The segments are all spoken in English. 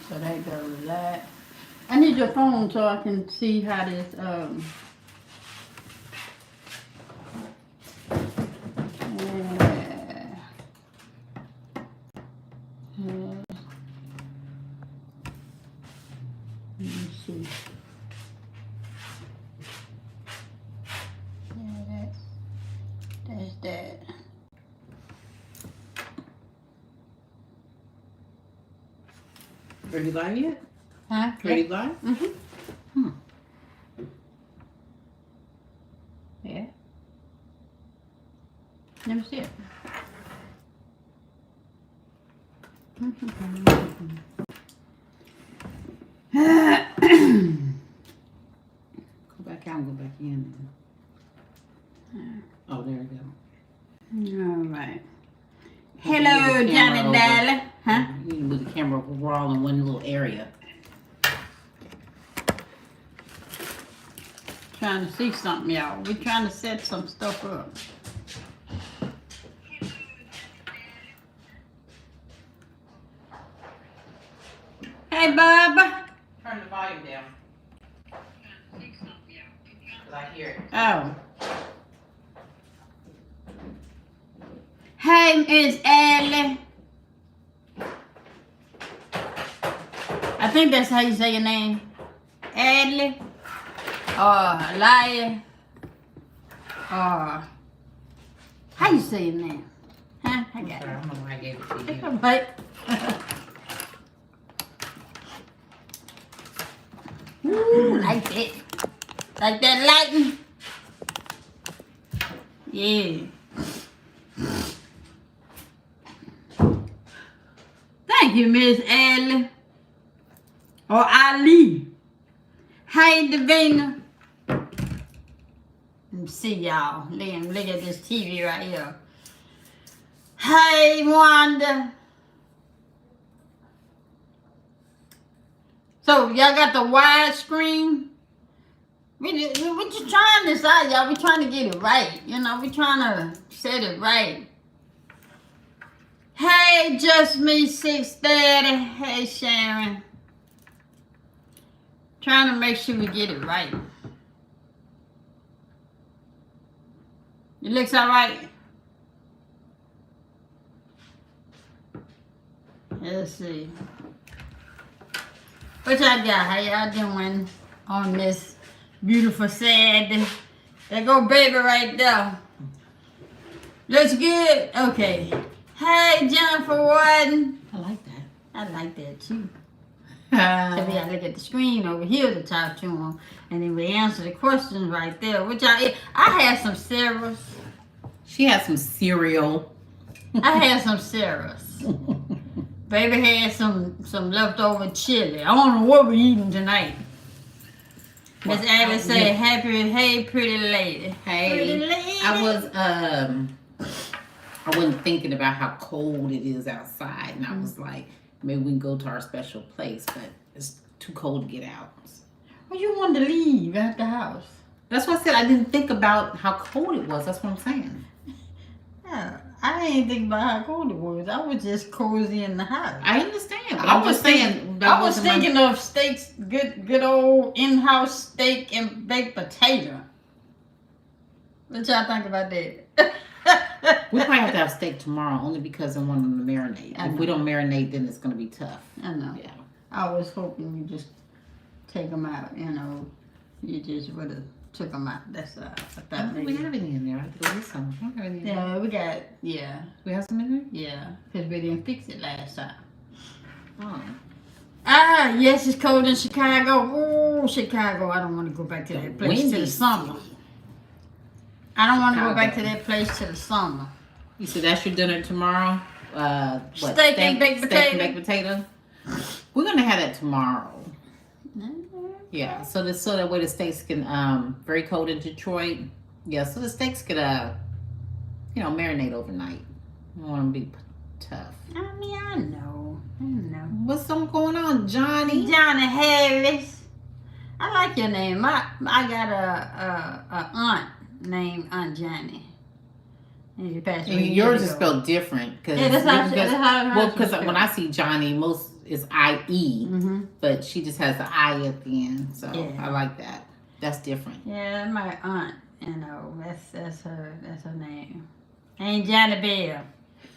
So that goes that. I need your phone so I can see how this let me see. Yeah, that's that. Are you live yet? Huh? Ready live? Mm-hmm. Yeah. Let me see it. Go back out and go back in. Oh, there we go. All right. You need to Hello, move the camera Johnny over. darling. Huh? You need to move the camera over. We're all in one little area. Trying to see something, y'all. We're trying to set some stuff up. Hey, Bubba. Turn the volume down. I hear it. Oh. Hey, Miss Ellie. I think that's how you say your name. Adley. Liar. How you say your name? Huh? I got I it. don't know why I gave it to It's you. all right. Ooh, like that. Like that lighting. Yeah. Thank you, Miss Ellie. Or Ali. Hey, Davina. Let me see y'all. Look at this TV right here. Hey, Wanda. So, y'all got the widescreen? We just trying this out, y'all. We trying to get it right. You know, we trying to set it right. Hey, Just Me 630. Hey, Sharon. Trying to make sure we get it right. It looks all right. Let's see. What y'all got? How y'all doing on this beautiful Saturday? There go baby right there. Looks good? Okay. Hey, Jennifer Warden. I like that. I like that too. So we gotta look at the screen over here to talk to them. And then we answer the questions right there. Which I had some cereals. She had some cereal. I had some cereals. Baby had some leftover chili. I don't know what we're eating tonight. Miss Alice said, hey, pretty lady. Hey, Pretty lady. I wasn't thinking about how cold it is outside, and I was like, maybe we can go to our special place, but it's too cold to get out. Well, you wanted to leave at the house. That's what I said. I didn't think about how cold it was. That's what I'm saying. Yeah, I didn't think about how cold it was. I was just cozy in the house. I understand. But I was saying. I was thinking of steaks, good old in-house steak and baked potato. What y'all think about that? We probably have to have steak tomorrow only because I want them to marinate. If we don't marinate, then it's going to be tough. I know. Yeah. I was hoping you just take them out. You know, you just would have took them out. That's I I thought don't think we maybe. have any in there. I could have some. I don't have any in there. Yeah, we got We have some in there? yeah, because we didn't fix it last time. Oh. Ah, yes, it's cold in Chicago. Oh, Chicago! I don't want to go back to that place till the summer. I don't want to go back to that place till the summer. You said that's your dinner tomorrow? What? Steak and baked Steak potato. and baked potato? We're going to have that tomorrow. Yeah, so that way the steaks can, very cold in Detroit. Yeah, so the steaks could, marinate overnight. I don't want them to be tough. I mean, I know. What's something going on, Johnny? Johnny Harris. I like your name. I got a aunt named Aunt Johnny. And Yours is spelled different. Cause yeah, that's how because when I see Johnny, it's IE, Mm-hmm. but she just has the I at the end. So Yeah. I like that. That's different. Yeah, my aunt. That's her name. Ain't Johnny Bell.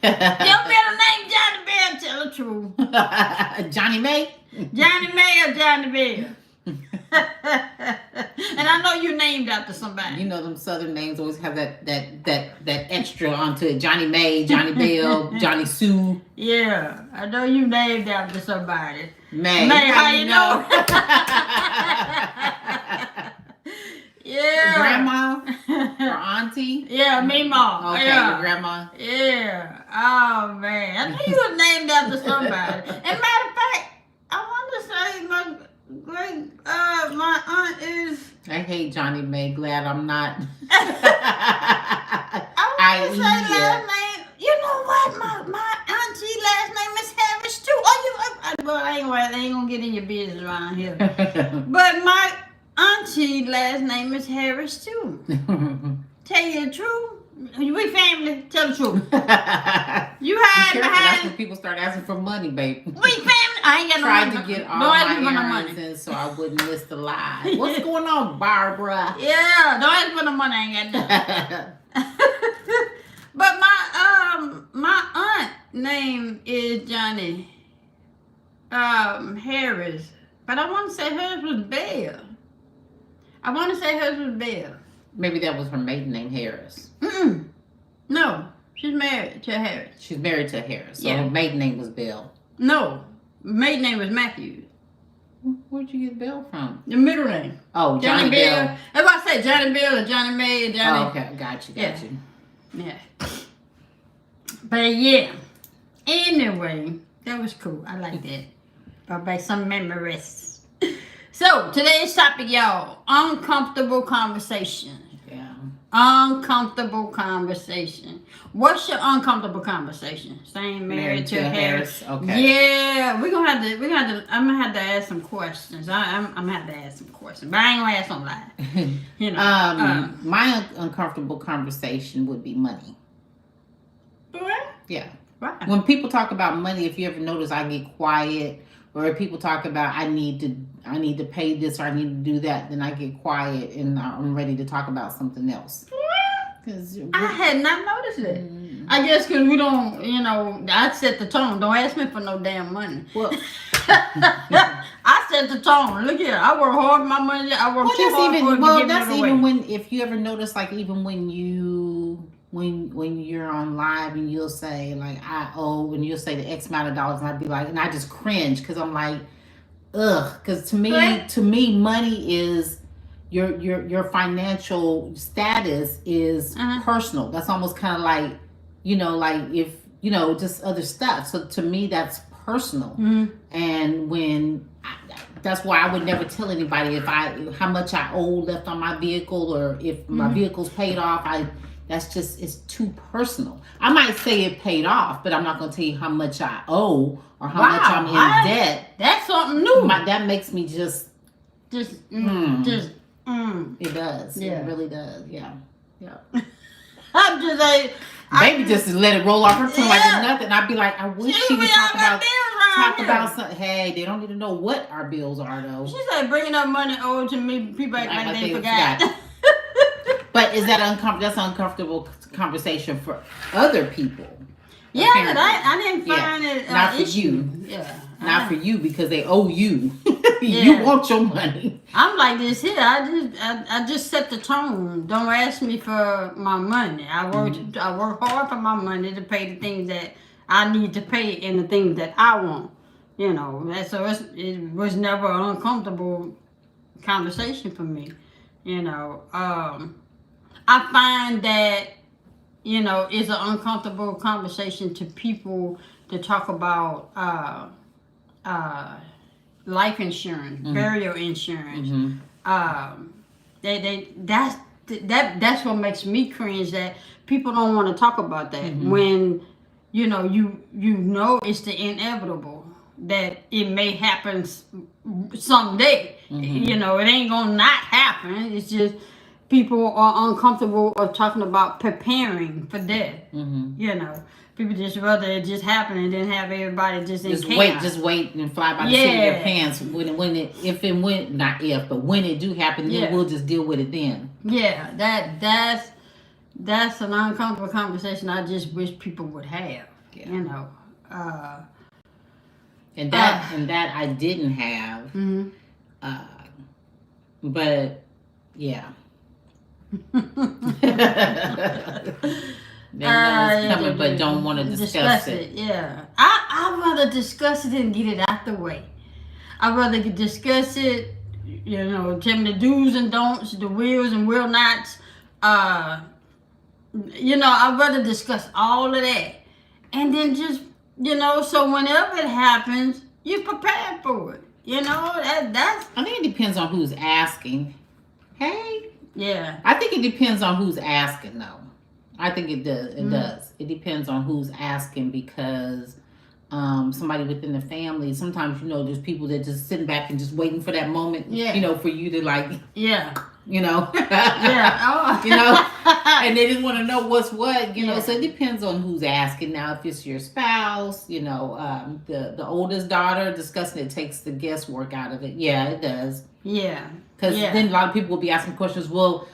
Your middle name Johnny Bell. Tell the truth. Johnny May. Johnny May or Johnny Bell. And I know you named after somebody. You know them Southern names always have that extra onto it. Johnny May, Johnny Bell, Johnny Sue. Yeah, I know you named after somebody. May, how you know? Yeah. Grandma or auntie? Yeah, Meemaw. Okay, yeah. your grandma. Yeah. Oh man, I knew you were named after somebody. And matter of fact, I want to say my aunt is. I hate Johnny May. Glad I'm not. I want to say last name. You know what? My auntie last name is Harris too. Oh, well, I ain't gonna get in your business around here. But my auntie last name is Harris too. Tell you the truth. We family. Tell the truth. You hide That's behind. when people start asking for money, babe. We family. I ain't got no Tried money. to get all Don't ask me for my no errands money. in so I wouldn't miss the live. What's going on, Barbara? Yeah, don't ask for no money. I ain't got nothing. But my aunt name is Johnny Harris, but I want to say hers was Bell. Maybe that was her maiden name, Harris. Mm-mm. No, she's married to Harris. She's married to Harris, so Yeah. her maiden name was Bell. No, maiden name was Matthews. Where'd you get Bell from? The middle name. Oh, Johnny Bell. That's why I said Johnny Bell or Johnny May or Johnny. Oh, okay, got you. Yeah. But yeah. Anyway, that was cool. I like that. Brought back some memories. So today's topic, y'all: uncomfortable conversation. Yeah. Uncomfortable conversation. What's your uncomfortable conversation? Staying married to Harris. Okay. Yeah, I'm gonna have to ask some questions. I'm gonna have to ask some questions, but I ain't gonna ask them live. You know. My uncomfortable conversation would be money. What? Yeah. Right. When people talk about money, if you ever notice, I get quiet. Or if people talk about I need to pay this or I need to do that, then I get quiet and I'm ready to talk about something else. Cause I had not noticed it. I guess because we don't, I set the tone. Don't ask me for no damn money. Well, I set the tone. Look here, I work hard for my money. I work too hard for it to give it away. Even when, if you ever notice, like even when you're on live and you'll say like I owe, and you'll say the X amount of dollars, and I'd be like, and I just cringe because I'm like, ugh, because to me, money is your financial status is personal. That's almost kind of like, like if just other stuff. So to me, that's personal. And that's why I would never tell anybody how much I owe left on my vehicle, or if my vehicle's paid off. It's too personal. I might say it paid off, but I'm not going to tell you how much I owe or how much I'm in debt. That's something new. That makes me just. It does. Yeah. It really does. Yeah. I'm just like, Baby just let it roll off her tongue like it's nothing. I'd be like, I wish she would talk about something. Hey, they don't need to know what our bills are though. She said bringing up money owed to me. People act like they forgot. But is that uncomfortable? That's an uncomfortable conversation for other people. Yeah, but I didn't find it. Not for you. Yeah. Not for you because they owe you. You want your money. I'm like this here. I just set the tone. Don't ask me for my money. I work hard for my money to pay the things that I need to pay and the things that I want. So it was never an uncomfortable conversation for me. I find that, it's an uncomfortable conversation to people to talk about life insurance, burial insurance. That's what makes me cringe, that people don't want to talk about that when you know it's the inevitable that it may happen someday. It ain't gonna not happen. It's just people are uncomfortable of talking about preparing for death. Mm-hmm. You know, people just rather it just happen and then have everybody just in chaos. Just wait and fly by the seat of their pants when it do happen, then we'll just deal with it then. Yeah, that's an uncomfortable conversation I just wish people would have. Yeah. You know. And that I didn't have. Mm-hmm. But yeah. Coming, but don't want to discuss it. Yeah, I'd rather discuss it and get it out the way. I'd rather discuss it, you know, tell me the do's and don'ts, the wills and will nots. You know, I'd rather discuss all of that, and then just, you know, so whenever it happens, you're prepared for it. You know, that's. I think it depends on who's asking. Hey. Yeah. I think it depends on who's asking, though. I think it does. It does. It depends on who's asking, because somebody within the family, sometimes, you know, there's people that just sitting back and just waiting for that moment, you know, for you to like, you know, you know, and they just want to know what's what, you know. So it depends on who's asking. Now, if it's your spouse, you know, the oldest daughter discussing it takes the guesswork out of it. Yeah, it does. Yeah. Because then a lot of people will be asking questions. Well,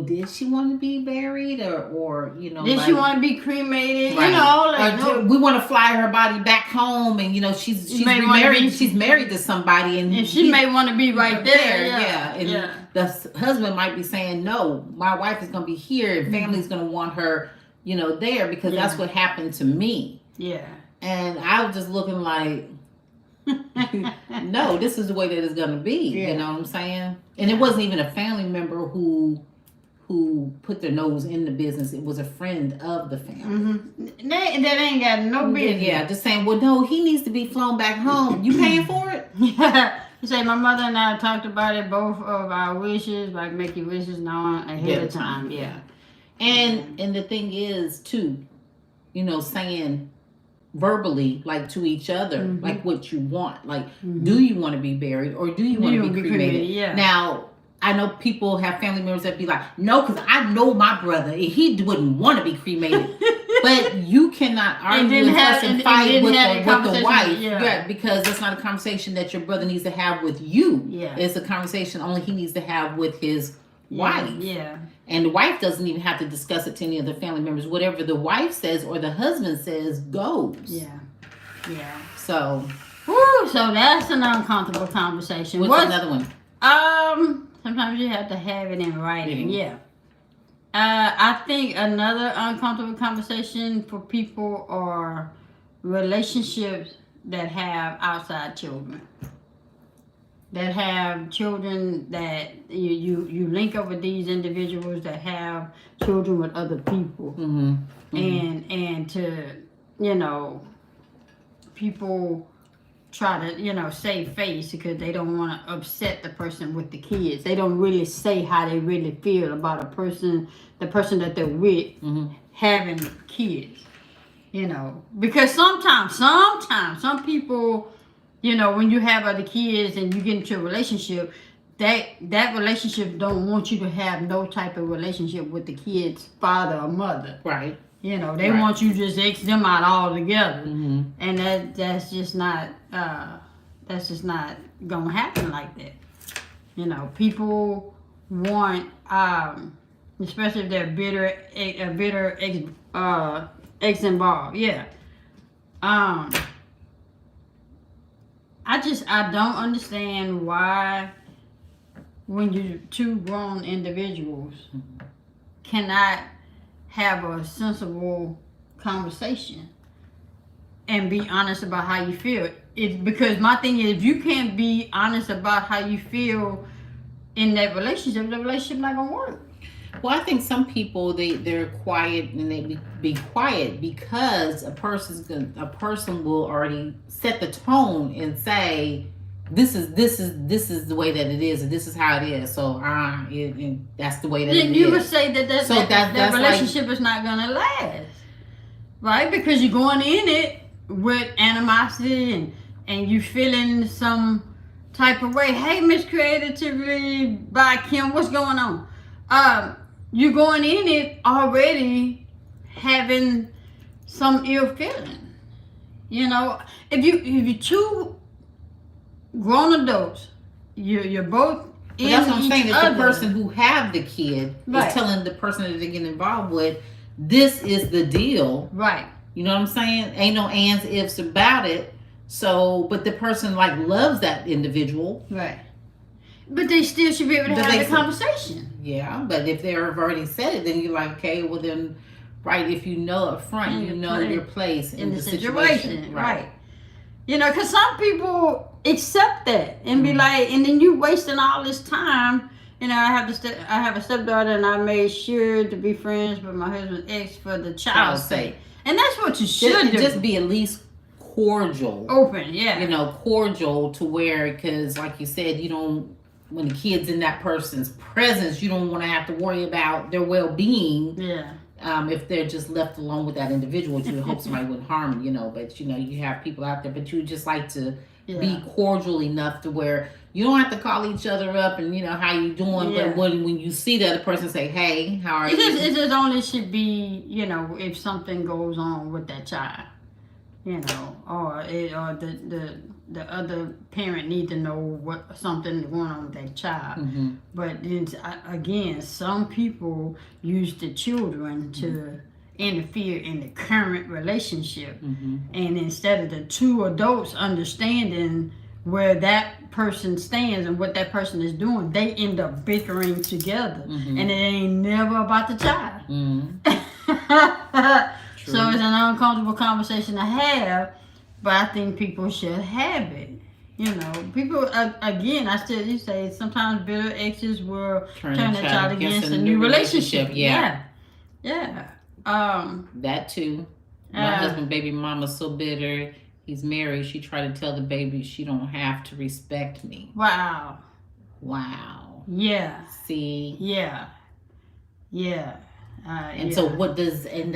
did she want to be buried, or you know, did she want to be cremated? Right. You know, like, we want to fly her body back home, and you know, she's remarried. She's married to somebody, and she may want to be right there. And the husband might be saying, "No, my wife is going to be here, and family's going to want her, you know, there, because that's what happened to me." Yeah. And I was just looking like, no, this is the way that it's gonna be. You know what I'm saying? And it wasn't even a family member who put their nose in the business. It was a friend of the family. Mm-hmm. That ain't got no business. Yeah, just saying, well, no, he needs to be flown back home. You paying for it? Yeah. You say, my mother and I talked about it, both of our wishes, like make your wishes known ahead of time. Yeah. And the thing is, too, you know, saying verbally, like to each other, like what you want. Like, do you want to be buried, or do you want to be cremated? Yeah. Now, I know people have family members that be like, no, because I know my brother, and he wouldn't want to be cremated. But you cannot argue and fight with the wife, because that's not a conversation that your brother needs to have with you. Yeah. It's a conversation only he needs to have with his wife. Yeah. And the wife doesn't even have to discuss it to any of the family members. Whatever the wife says or the husband says goes. Yeah. Yeah. So. Woo, so that's an uncomfortable conversation. What's another one? Sometimes you have to have it in writing. Yeah. I think another uncomfortable conversation for people are relationships that have outside children. That have children that you link up with these individuals that have children with other people. And to, you know, people try to, you know, save face because they don't want to upset the person with the kids. They don't really say how they really feel about the person that they're with having kids. You know, because sometimes some people, you know, when you have other kids and you get into a relationship, that relationship don't want you to have no type of relationship with the kid's father or mother. Right. You know, they want you to just X them out altogether. And that's just not gonna happen like that. You know, people want, especially if they're bitter ex involved. Yeah. I don't understand why, when you two grown individuals cannot have a sensible conversation and be honest about how you feel. It's because my thing is, if you can't be honest about how you feel in that relationship, the relationship not gonna work. Well, I think some people they're quiet, and they be quiet because a person will already set the tone and say, this is the way that it is, and this is how it is. So that's the way that it is. You would say that relationship is not gonna last, right? Because you're going in it with animosity and you feeling some type of way. Hey, Miss Creatively by Kim, what's going on? you're going in it already having some ill feeling. You know, if you two grown adults, you're both in that's what I'm each saying. If other. the person who have the kid Right. is telling the person that they get involved with, this is the deal. Right. You know what I'm saying? Ain't no ands, ifs about it. So, but the person like loves that individual. Right. But they still should be able to But have they the said- conversation. Yeah, but if they've already said it, then you're like, okay, well then, right? If you know up front, And you your know place- your place in the situation, situation. Right. You know, because some people accept that and be Mhm. like, and then you wasting all this time. You know, I have a stepdaughter, and I made sure to be friends with my husband's ex for the child's sake. And that's what you should do. Just be at least cordial. Open, yeah. You know, cordial to where, because like you said, you don't, when the kid's in that person's presence, you don't want to have to worry about their well-being. Yeah. If they're just left alone with that individual, which you would hope somebody wouldn't harm, you know, but you know, you have people out there, but you would just like to be cordial enough to where you don't have to call each other up and, you know, how you doing, Yeah. but when you see the other person say, hey, how are It you? just only should be, you know, if something goes on with that child, you know, or the other parent need to know what something going on with that child. Mm-hmm. But then again, some people use the children to interfere in the current relationship, Mm-hmm. and instead of the two adults understanding where that person stands and what that person is doing, they end up bickering together, Mhm. and it ain't never about the child. Mm-hmm. So it's an uncomfortable conversation to have, but I think people should have it. You know, people, again, you say sometimes bitter exes will turn the child against a new relationship. Yeah. That too. My husband, baby mama's so bitter. He's married. She tried to tell the baby she don't have to respect me. Wow. Yeah. See. Yeah. And so what does, and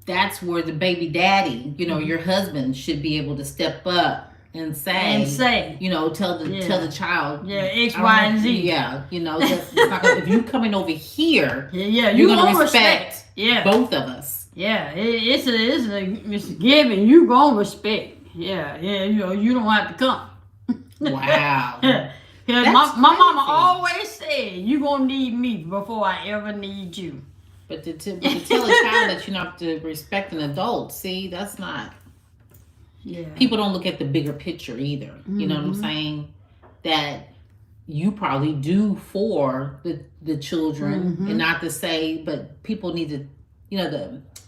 that's where the baby daddy, you know, your husband should be able to step up and say, you know, tell the child, X, Y, and Z. Yeah, you know, it's not gonna, if you coming over here, you're gonna respect both of us. Yeah, it's a given. You gonna respect. Yeah, you know, you don't have to come. Wow. My mama always said, you gonna need me before I ever need you. But to tell a child that you have to respect an adult, see, that's not. Yeah. People don't look at the bigger picture either. Mm-hmm. You know what I'm saying? That you probably do for the children, and not to say, but people need to, you know,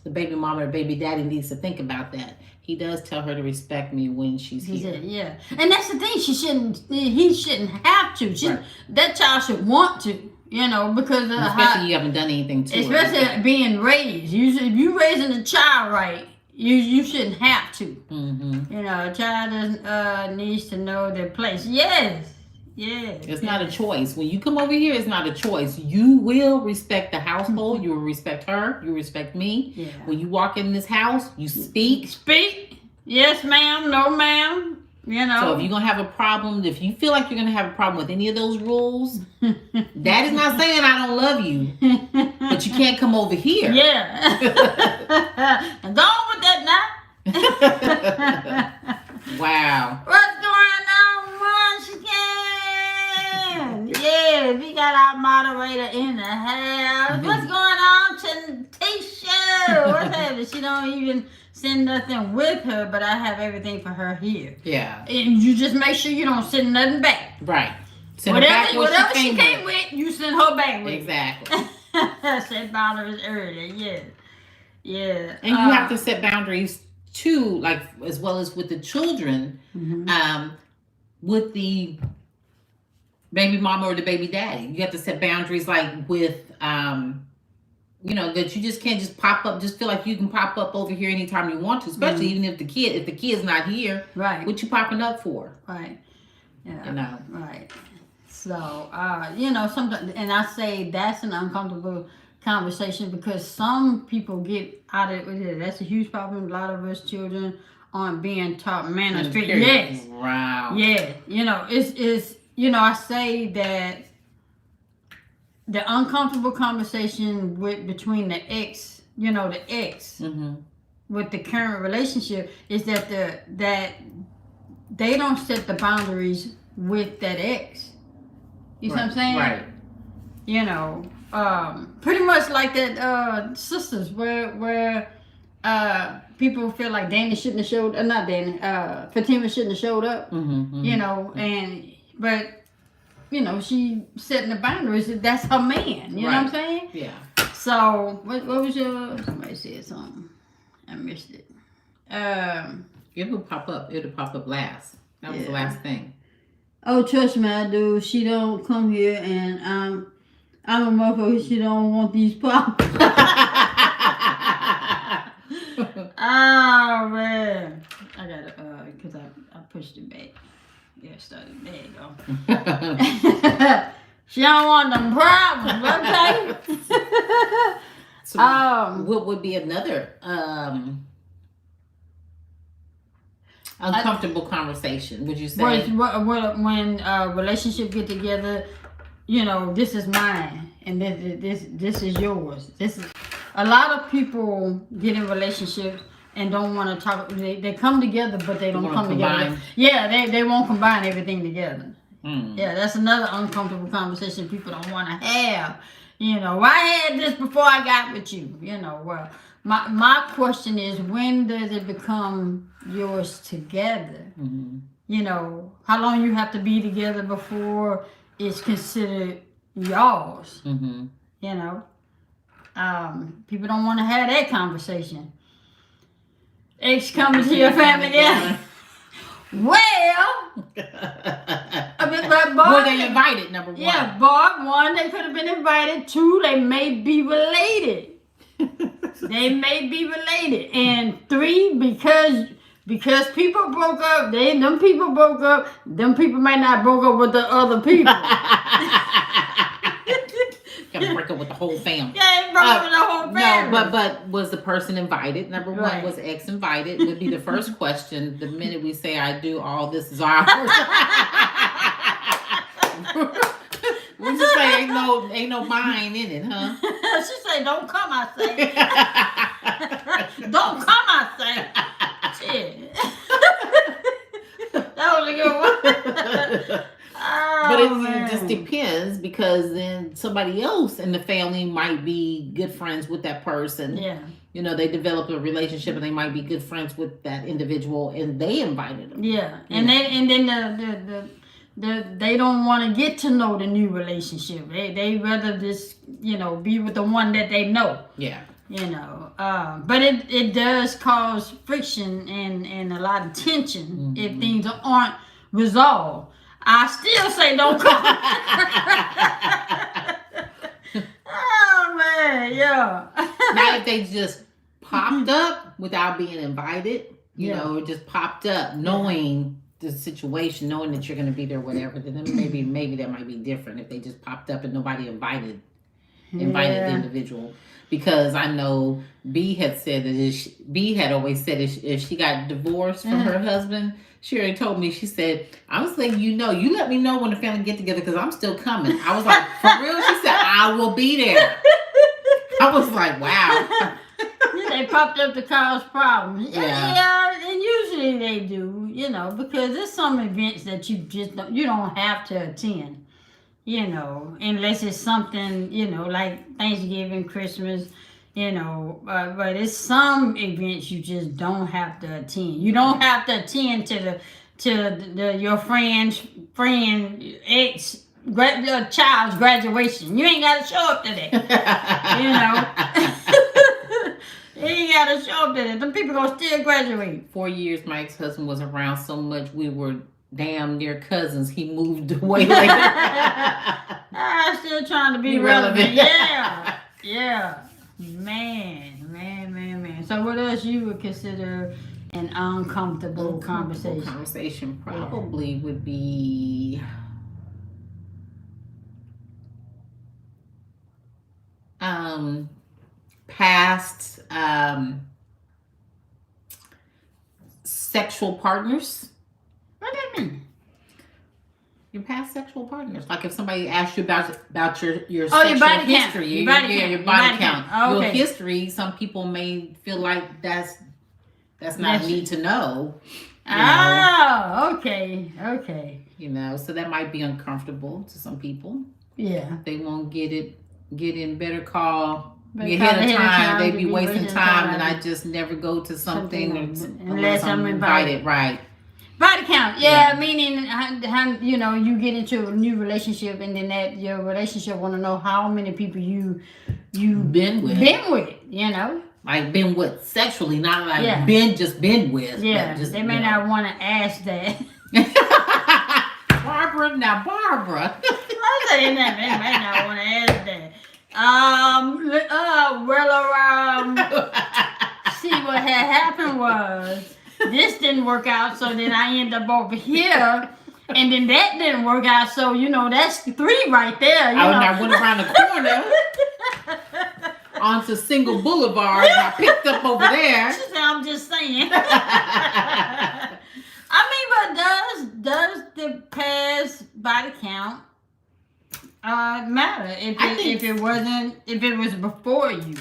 the baby mama or baby daddy needs to think about that. He does tell her to respect me when she's here. Yeah, and that's the thing. He shouldn't have to. That child should want to. You know, because especially you haven't done anything to especially her. Being raised. If you raising a child right, you shouldn't have to. Mm-hmm. You know, a child needs to know their place. Yes. It's not a choice. When you come over here, it's not a choice. You will respect the household. You will respect her. You respect me. Yeah. When you walk in this house, you speak. Speak. Yes, ma'am. No, ma'am. You know. So if you're gonna have a problem, if you feel like you're gonna have a problem with any of those rules, that is not saying I don't love you, but you can't come over here. Yeah. And don't with that now. Wow. What's going on, Munchkin? Yeah, we got our moderator in the house. What's going on, Tisha? What's happening? She don't even send nothing with her, but I have everything for her here. Yeah. And you just make sure you don't send nothing back. Right. Send whatever she came with, you send her back with. Exactly. Set boundaries early, yeah. And you have to set boundaries too, like as well as with the children, with the baby mama or the baby daddy. You have to set boundaries like with you know, that you just can't just pop up, just feel like you can pop up over here anytime you want to, especially even if the kid's not here. Right. What you popping up for? Right. Yeah. You know. Right. So, you know, sometimes, and I say that's an uncomfortable conversation because some people get out of it. That's a huge problem. A lot of us children aren't being taught manners. Yes. Wow. Yeah. You know, it's, you know, I say that the uncomfortable conversation between the ex, the ex with the current relationship is that that they don't set the boundaries with that ex. You see what I'm saying? Right. Pretty much like that sisters where people feel like Danny shouldn't have showed, not Danny, Fatima shouldn't have showed up. But she setting the boundaries. That's her man. You know what I'm saying? Yeah. So what was your? Somebody said something. I missed it. It will pop up. It'll pop up last. That was the last thing. Oh, trust me, I do. She don't come here, and I'm a motherfucker. She don't want these problems. Oh man, I gotta cause I pushed it back. Yeah, started. There you go. She don't want them problems, okay? So what would be another uncomfortable conversation? Would you say when relationship get together? This is mine, and this is yours. This is a lot of people get in relationships and don't want to talk. They come together, but they don't come together. Yeah, they won't combine everything together. Yeah, that's another uncomfortable conversation people don't want to have. I had this before I got with you. Well, my question is, when does it become yours together? How long you have to be together before it's considered yours? People don't want to have that conversation. Ex coming to your family again. Well, were they invited? Number one. Yeah, Bob. One, they could have been invited. Two, they may be related. And three, because people broke up, them people broke up. Them people might not broke up with the other people. Can break up with the whole family. Yeah, broke up with the whole family. No, but was the person invited? Number one, was ex invited? Would be the first question. The minute we say I do, all this is ours. We just say ain't no mine in it, huh? She say, don't come, I say. Don't come, I say. Shit. That was a good one. But it just depends, because then somebody else in the family might be good friends with that person. Yeah. They develop a relationship and they might be good friends with that individual, and they invited them. Yeah. And then they don't want to get to know the new relationship. They rather just be with the one that they know. Yeah. But it does cause friction and a lot of tension if things aren't resolved. I still say don't come. Oh man, yeah. Now if they just popped up without being invited, just popped up knowing the situation, knowing that you're going to be there, whatever, then maybe that might be different if they just popped up and nobody invited the individual. Because I know B had said that B had always said if she got divorced from her husband, she already told me, she said, I was letting you let me know when the family get together because I'm still coming. I was like, for real? She said, I will be there. I was like, wow. They popped up to cause problems. Yeah, and usually they do, because there's some events that you don't have to attend, unless it's something, like Thanksgiving, Christmas, but it's some events you just don't have to attend. You don't have to attend to your friend's ex child's graduation. You ain't got to show up to that. You ain't got to show up to that. Them people gonna still graduate. 4 years my ex-husband was around so much we were damn near cousins. He moved away later. I'm still trying to be relevant. Yeah. Man. So what else you would consider an uncomfortable conversation? Conversation probably would be past sexual partners. What do you mean? Your past sexual partners. Like if somebody asks you about your Oh, sexual your body count. history, Your body count. your body count. Oh, okay. Your history, some people may feel like that's not a need to know. Oh, okay. Okay. You know, so that might be uncomfortable to some people. Yeah. They won't get in better call ahead of time. They be wasting time, and I just never go to something unless I'm invited. Right. Body count, meaning how you get into a new relationship, and then that your relationship want to know how many people you been with, you know, like been with sexually, not like been with. Yeah, they may not want to ask that. Barbara. I say that they may not want to ask that. See what had happened was. This didn't work out, so then I end up over here, and then that didn't work out, so that's 3 right there. I went around the corner onto Single Boulevard, and I picked up over there. She said, "I'm just saying." I mean, but does the past body count matter if it was before you?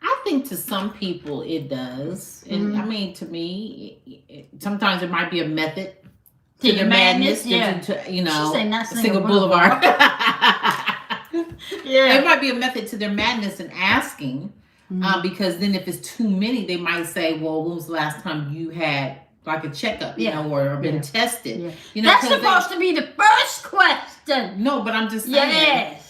I think to some people it does, and I mean to me, sometimes it might be a method to their madness. To Single Boulevard. It might be a method to their madness in asking, because then if it's too many, they might say, "Well, when was the last time you had like a checkup, or been tested?" Yeah. That's supposed to be the first question. No, but I'm just saying. Yes.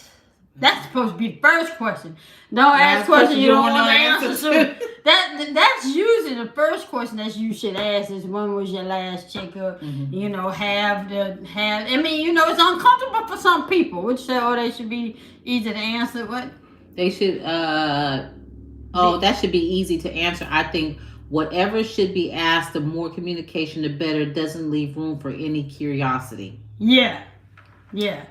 That's supposed to be the first question. Don't ask questions you don't want to answer. That's usually the first question that you should ask is, when was your last checkup? I mean, it's uncomfortable for some people, which say, they should be easy to answer. What? They should, that should be easy to answer. I think whatever should be asked, the more communication, the better. It doesn't leave room for any curiosity. Yeah. Yeah.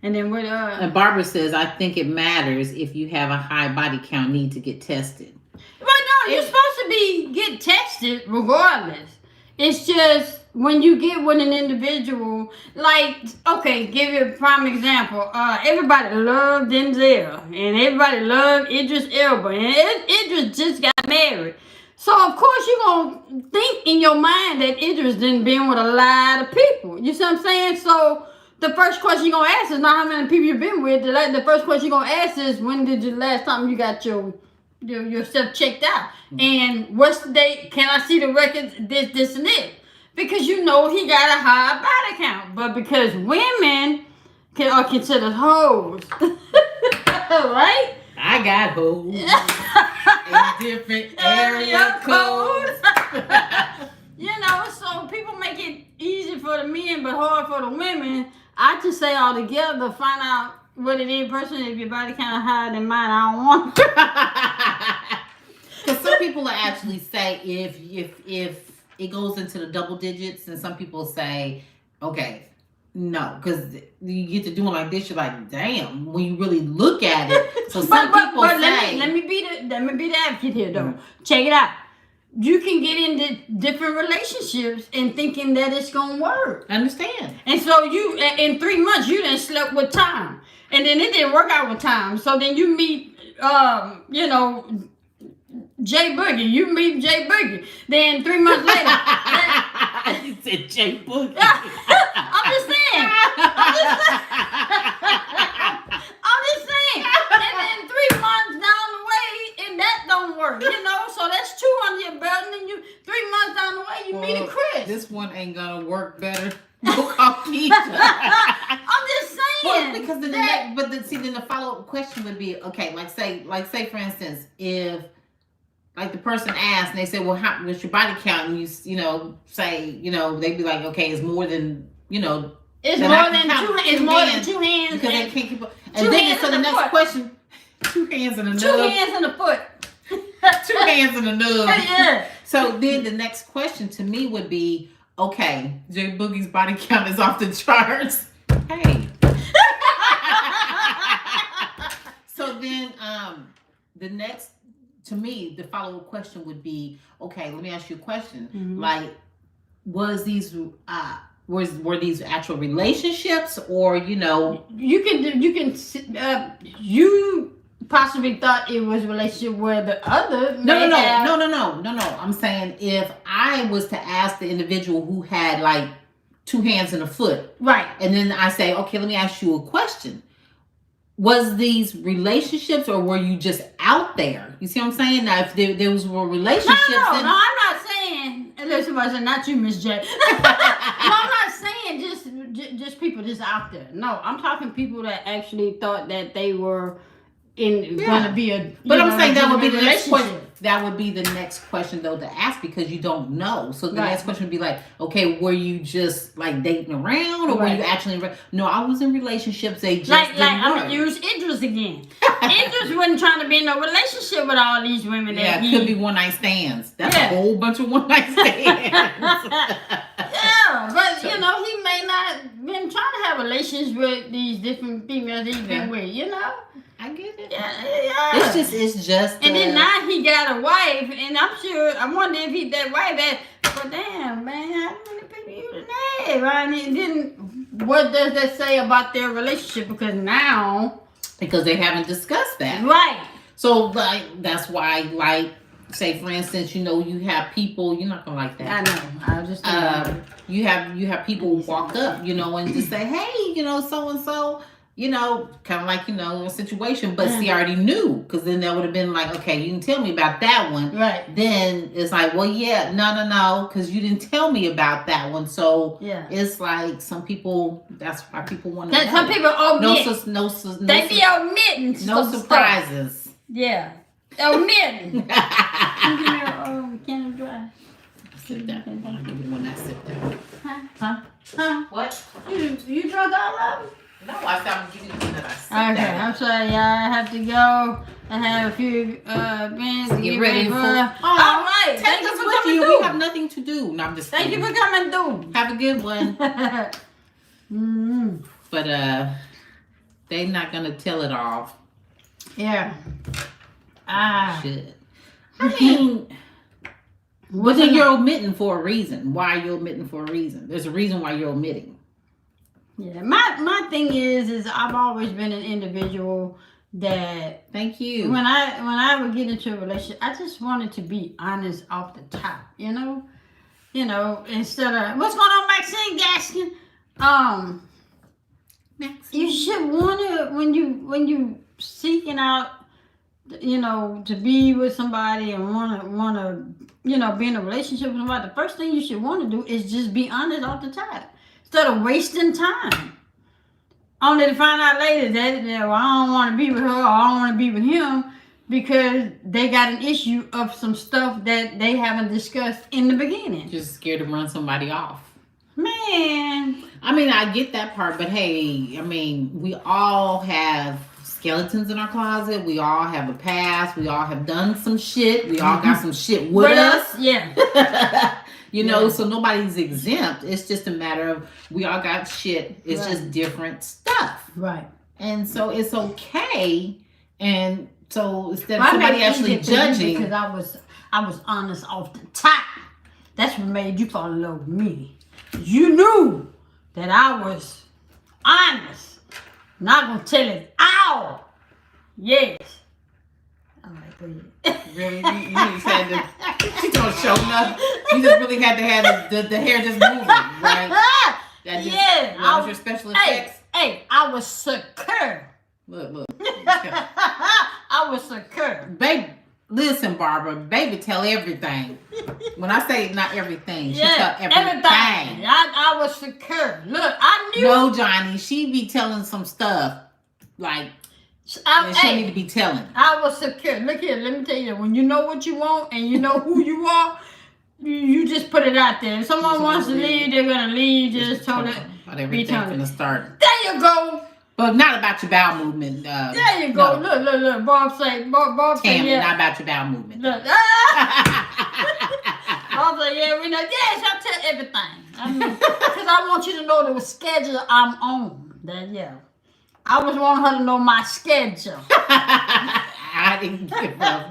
And then what? And Barbara says, "I think it matters if you have a high body count, need to get tested." Right, no, you're supposed to get tested regardless. It's just when you get with an individual, like, give you a prime example. Everybody loved Denzel, and everybody loved Idris Elba, and Idris just got married. So of course you're gonna think in your mind that Idris didn't been with a lot of people. You see what I'm saying? So the first question you're going to ask is not how many people you've been with. The first question you're going to ask is, when did the last time you got yourself checked out? And what's the date? Can I see the records? This, and this. Because he got a high body count. But because women are considered hoes. Right? I got hoes. In different area codes. So people make it easy for the men but hard for the women. I just say all together, find out what it is personally. If your body kind of higher than mine, I don't want to. Because some people will actually say if it goes into the double digits, and some people say, okay, no, because you get to doing like this, you're like, damn, when you really look at it. So some people say, let me be the advocate here though. Check it out. You can get into different relationships and thinking that it's gonna work. I understand. And so you, in 3 months, you done slept with Tom, and then it didn't work out with Tom. So then you meet, Jay Boogie. You meet Jay Boogie. Then 3 months later, you said Jay Boogie. I'm just saying. And then 3 months down the way, and that don't work. So that's 2 under your belt, and then 3 months down the way, you meet a Chris. This one ain't gonna work better. I'm just saying. Well, because then the follow up question would be, okay, like say for instance, if like the person asked and they say, well, what's your body count? And you say, they'd be like, okay, it's more than, it's more than 2 hands. Because they can't keep up. And then so the next question, 2 hands and a nub. 2 hands and a foot. 2 hands and a nub. Yeah. So then the next question to me would be, okay, Jay Boogie's body count is off the charts. Hey. So then the next, to me, the follow-up question would be, okay, let me ask you a question. Mm-hmm. Like, was these were these actual relationships, or you possibly thought it was a relationship where the other no. I'm saying if I was to ask the individual who had like 2 hands and a foot, right, and then I say, okay, let me ask you a question. Was these relationships, or were you just out there? You see what I'm saying? Now, if there was relationships, no, I'm not saying. Listen, I said not you, Miss J. No, I'm not saying just people just out there. No, I'm talking people that actually thought that they were going to be a. But I'm saying that would be the next question. That would be the next question, though, to ask, because you don't know. So the next question would be like, okay, were you just like dating around, or were you actually? No, I was in relationships. They just I'm gonna use Idris again. Idris wasn't trying to be in a relationship with all these women. Yeah, it could be one night stands. That's a whole bunch of one night stands. Yeah, but he may not been trying to have relations with these different females he's been with. I get it. Yeah. It's just. And then now he got a wife, and I wonder if that wife had. But damn, man, how many people you done had? And then what does that say about their relationship? Because they haven't discussed that, right? So like that's why, like, say for instance, you have people. You're not gonna like that. I know. I was just. You have people walk up, and just say, hey, so and so. Kind of like, a situation, but see, I already knew, because then that would have been like, okay, you can tell me about that one. Right. Then it's like, well, yeah, no, because you didn't tell me about that one. So it's like some people, that's why people want to know. Some people omit. No, they be omitting. No surprises. Stuff. Yeah. Omitting. Can you give me a can of dry? Sit down. I'll give you one that sit down. Huh? What? You drunk all of them? No, I said I'm giving you one that I sit down. Okay, I'm sorry, y'all. I have to go. I have a few minutes to get ready for. All right. Thank you for coming through. We have nothing to do. No, I'm just Thank you for coming through. Have a good one. Mm-hmm. But they not gonna tell it all. Yeah. Shit. I mean, but then you're omitting for a reason. Why are you omitting for a reason? There's a reason why you're omitting. Yeah, my thing is I've always been an individual that. Thank you. When I would get into a relationship, I just wanted to be honest off the top, instead of what's going on, Maxine Gaskin. You should wanna when you seeking out, to be with somebody and wanna be in a relationship with somebody. The first thing you should want to do is just be honest off the top. Instead of wasting time. Only to find out later that, well, I don't want to be with her, or I don't want to be with him, because they got an issue of some stuff that they haven't discussed in the beginning. Just scared to run somebody off. Man. I mean, I get that part, but hey, I mean, we all have skeletons in our closet. We all have a past. We all have done some shit. We all got some shit with us. Yeah. So nobody's exempt. It's just a matter of we all got shit. It's just different stuff. Right. And so it's okay. And so instead of somebody actually judging. Because I was honest off the top. That's what made you fall in love with me. You knew that I was honest. Not going to tell it all. Yes. All right, go ahead. Really? You just had to. She don't show nothing. You just really had to have the hair just moving, right? That was your special effects. Hey, I was secure. Look. I was secure. Baby, listen, Barbara. Baby, tell everything. When I say not everything, she tell everything. I was secure. Look, I knew. No, Johnny, she be telling some stuff like. She need to be telling. I was secure. Look here, let me tell you. When you know what you want and you know who you are, you just put it out there. If someone wants to leave, they're gonna leave. Just tell it. Everything's gonna start. There you go. But not about your bowel movement. There you go. No. Look. Bob say, yeah. Not about your bowel movement. Look. Bob say, yeah, we know. Yes, I tell everything. Because I want you to know the schedule I'm on. I was wanting her to know my schedule. I didn't give up.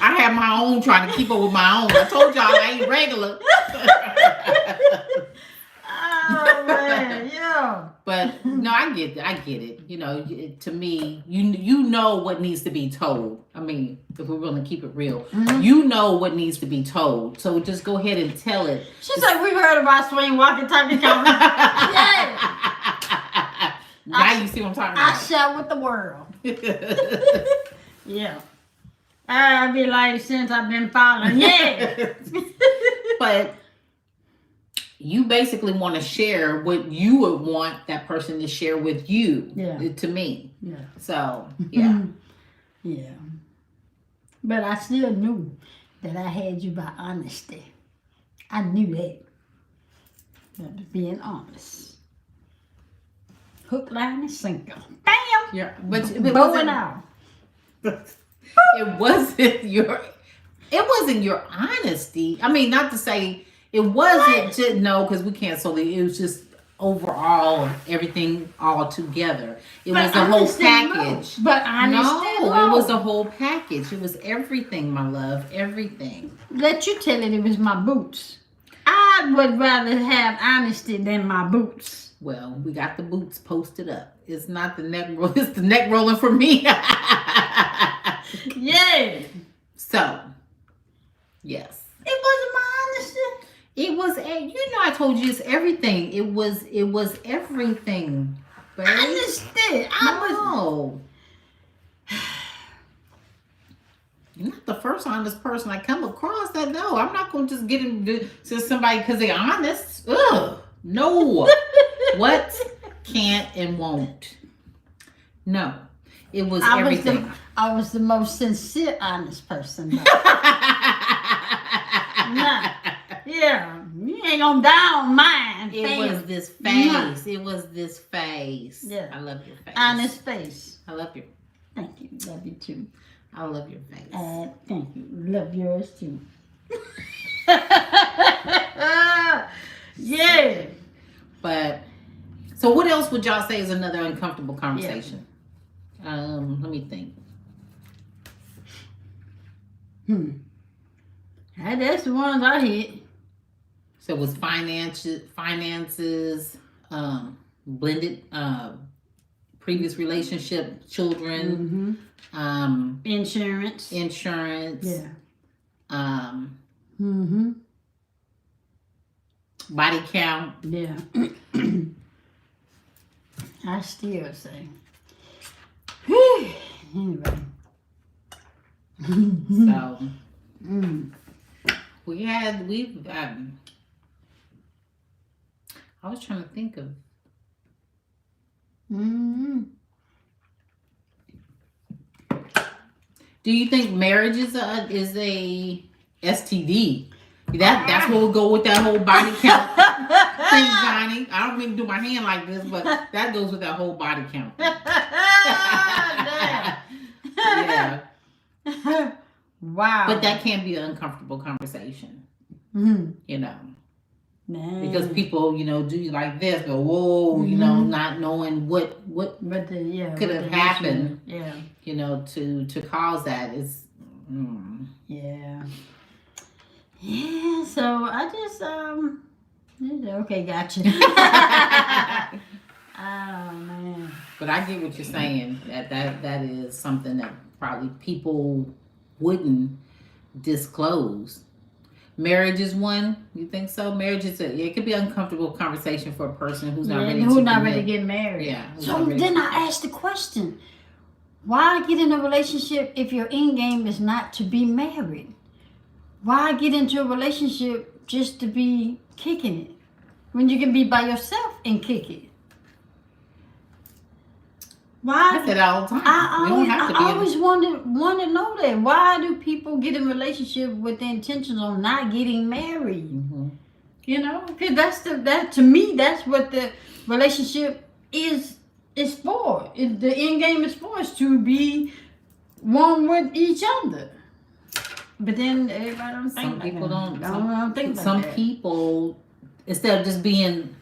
I have my own, trying to keep up with my own. I told y'all I ain't regular. yeah. But no, I get it. You know, to me, you know what needs to be told. I mean, if we're going to keep it real, you know what needs to be told. So just go ahead and tell it. She's like, we've heard about swing walking talking conversation. Yeah. Now you see what I'm talking about. I share with the world. Yeah. I be like, since I've been following. Yeah. But you basically want to share what you would want that person to share with you. Yeah. To me. Yeah. So, yeah. Yeah. But I still knew that I had you by honesty. I knew that. That being honest. Hook, line, and sinker. Bam! Yeah. But it bow and out. It wasn't your honesty. I mean, not to say it wasn't just, no, because we can't solely, it was just overall everything all together. It was a whole package. But honesty, no, it was a whole package. It was everything, my love, everything. Let you tell it was my boots. I would rather have honesty than my boots. Well, we got the boots posted up. It's not the neck roll, it's the neck rolling for me. Yeah. So, yes. It wasn't my honesty. It was, I told you it's everything. It was everything. Babe. I understood. No. You're not the first honest person I come across that, no. I'm not going to just get into somebody because they're honest. Ugh. No. What? Can't and won't. No. It was everything. I was the most sincere, honest person. Nah. Yeah. You ain't gonna down mine. It was this face. Nah. It was this face. Yeah. I love your face. Honest face. I love you. Thank you. Love you too. I love your face. Thank you. Love yours too. Yeah. But so what else would y'all say is another uncomfortable conversation? Yeah. Let me think. That's the ones I hit. So it was finances, blended, previous relationship, children, insurance. Yeah. Body count. Yeah. I still say. Anyway. So I was trying to think of. Do you think marriage is a STD? That's where we'll go with that whole body count thing, Johnny. I don't mean to do my hand like this, but that goes with that whole body count thing. Yeah. Wow. But that can be an uncomfortable conversation. You know. Because people, do you like this, go, whoa, not knowing what could have happened, to cause that is, Yeah. Yeah, so I just, okay, gotcha. Oh, man. But I get what you're saying, that is something that probably people wouldn't disclose. Marriage is one. You think so? Marriage is it could be an uncomfortable conversation for a person who's not ready to get married. Yeah. So then I asked the question: why get in a relationship if your end game is not to be married? Why get into a relationship just to be kicking it when you can be by yourself and kick it? Why? I said all the time. I always want to know that. Why do people get in relationship with the intentions of not getting married? Because to me, that's what the relationship is for. The end game is for is to be one with each other. But then everybody don't think. Some people don't. Don't think like some that. people, instead of just being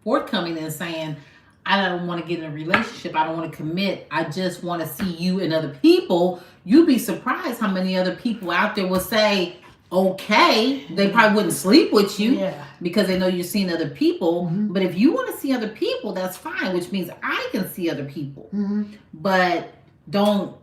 forthcoming and saying, I don't want to get in a relationship, I don't want to commit, I just want to see you and other people, you'd be surprised how many other people out there will say, okay. They probably wouldn't sleep with you Yeah. because they know you're seeing other people. Mhm. But if you want to see other people, that's fine, which means I can see other people. Mhm. But don't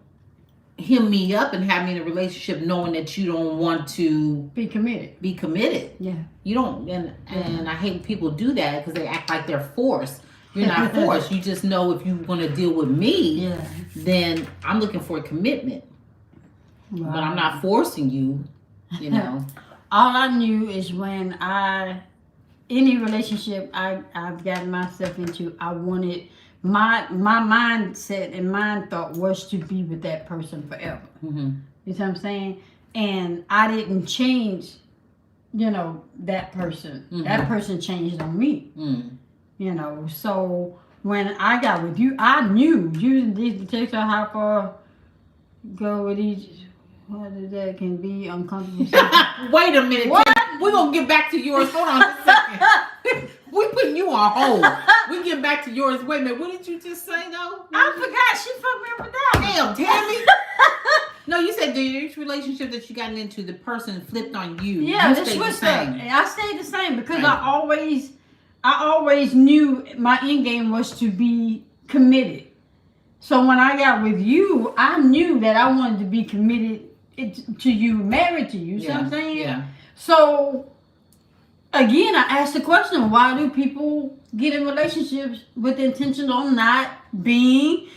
hem me up and have me in a relationship knowing that you don't want to Be committed. Yeah. You don't, and I hate when people do that because they act like they're forced. You're not forced. You just know if you want to deal with me, then I'm looking for a commitment. Wow. But I'm not forcing you, you know. All I knew is when any relationship I've gotten myself into, I wanted my mindset and mind thought was to be with that person forever. Mm-hmm. You see what I'm saying? And I didn't change, that person. Mm-hmm. That person changed on me. Mm. So when I got with you, I knew using these takes on how far go with each. What is that can be uncomfortable. Wait a minute. What? We're going to get back to yours. Hold on a second. We're putting you on hold. We get back to yours. Wait a minute. What did you just say, though? I forgot. She fucked me up with that. Damn, Tammy. No, you said each relationship that you got into, the person flipped on you. Yeah, you stayed the same. I stayed the same because right. I always knew my end game was to be committed. So when I got with you, I knew that I wanted to be committed to you, married to you. See what I'm saying? Yeah. So again, I asked the question: why do people get in relationships with the intention of not being?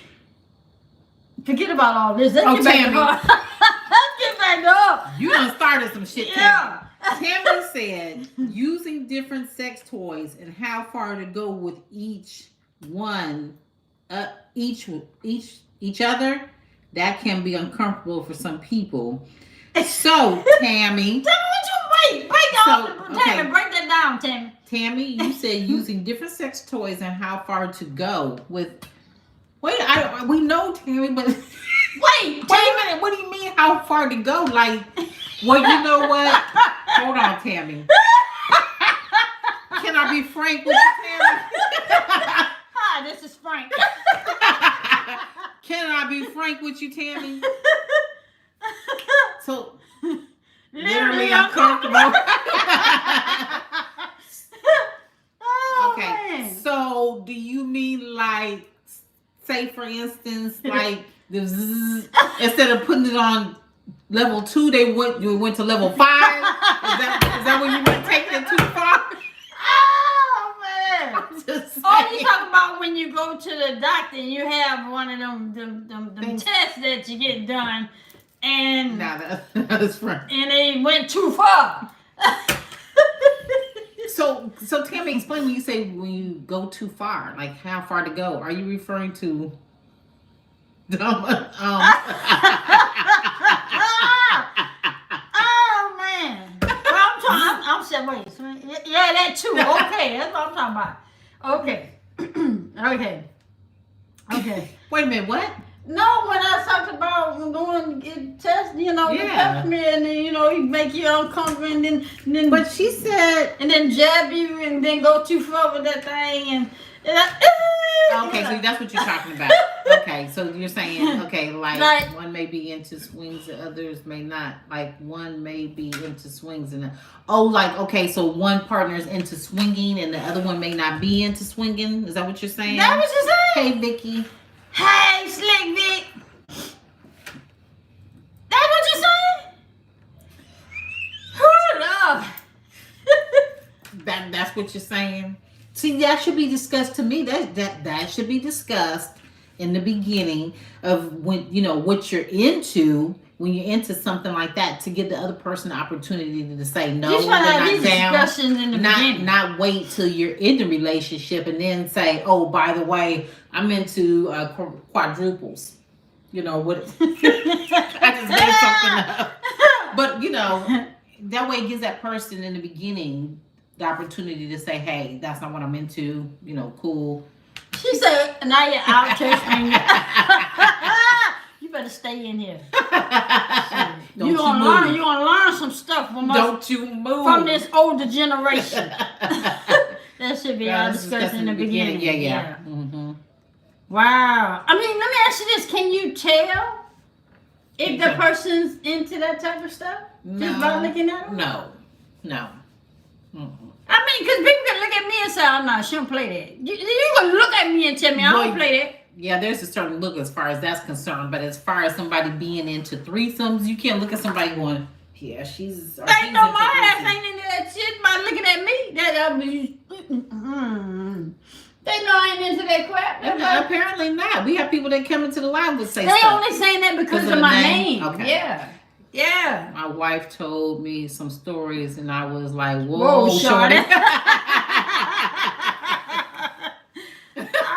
Forget about all this. Let's get back to Let's get back up. You done started some shit. Yeah. Tammy said using different sex toys and how far to go with each one, each other. That can be uncomfortable for some people. So, Tammy. Break that down, Tammy. Tammy, you said using different sex toys and how far to go with. Wait, we know, Tammy, but wait a minute. What do you mean how far to go? Like, well, you know what? Hold on, Tammy. Can I be frank with you, Tammy? Hi, this is Frank. Can I be frank with you, Tammy? So, literally uncomfortable. Okay. Man. So, do you mean like, say for instance, like the zzz, instead of putting it on level 2, you went to level 5? Is that when you went taking it too far? Oh man! Oh, you talking about when you go to the doctor and you have one of them tests that you get done, and that's right. And they went too far. So Tammy, explain when you say when you go too far, like how far to go? Are you referring to? Oh man! Well, I'm saying wait. Yeah, that too. Okay, that's what I'm talking about. Okay. Okay. Wait a minute. What? No, when I talked about going to get tested, the peppermint, and then, he make you uncomfortable, and then. But she said. And then jab you, and then go too far with that thing, Okay, so that's what you're talking about. Okay, so you're saying, like one may be into swings, and others may not. Like one may be into swings, and so one partner is into swinging, and the other one may not be into swinging. Is that what you're saying? That what you saying? Hey, Vicky. Hey, Slick Vic. That's what you're saying? Hold up. That's what you're saying. See, that should be discussed to me. That should be discussed in the beginning of when what you're into. When you're into something like that, to give the other person the opportunity to say no, they're not down. Discussions in the beginning. Not wait till you're in the relationship and then say, oh, by the way, I'm into quadruples. What? I just made something up. But that way it gives that person in the beginning the opportunity to say, hey, that's not what I'm into. Cool. She said, now you're out testing. You better stay in here. You're gonna learn some stuff from us. Don't you move from this older generation. That should be our discussion in the beginning. Yeah. Mm-hmm. Wow. I mean, let me ask you this: can you tell If the person's into that type of stuff, just by looking at them? No. I mean, because people can look at me and say, oh, no, she don't play that. You can look at me and tell me I don't play that. Yeah, there's a certain look as far as that's concerned. But as far as somebody being into threesomes, you can't look at somebody going, yeah, she's... They know my ass ain't into that shit by looking at me. They know I ain't into that crap. Apparently not. We have people that come into the live would say they stuff. only saying that because of my name. Okay. Yeah. My wife told me some stories, and I was like, "Whoa, shorty!"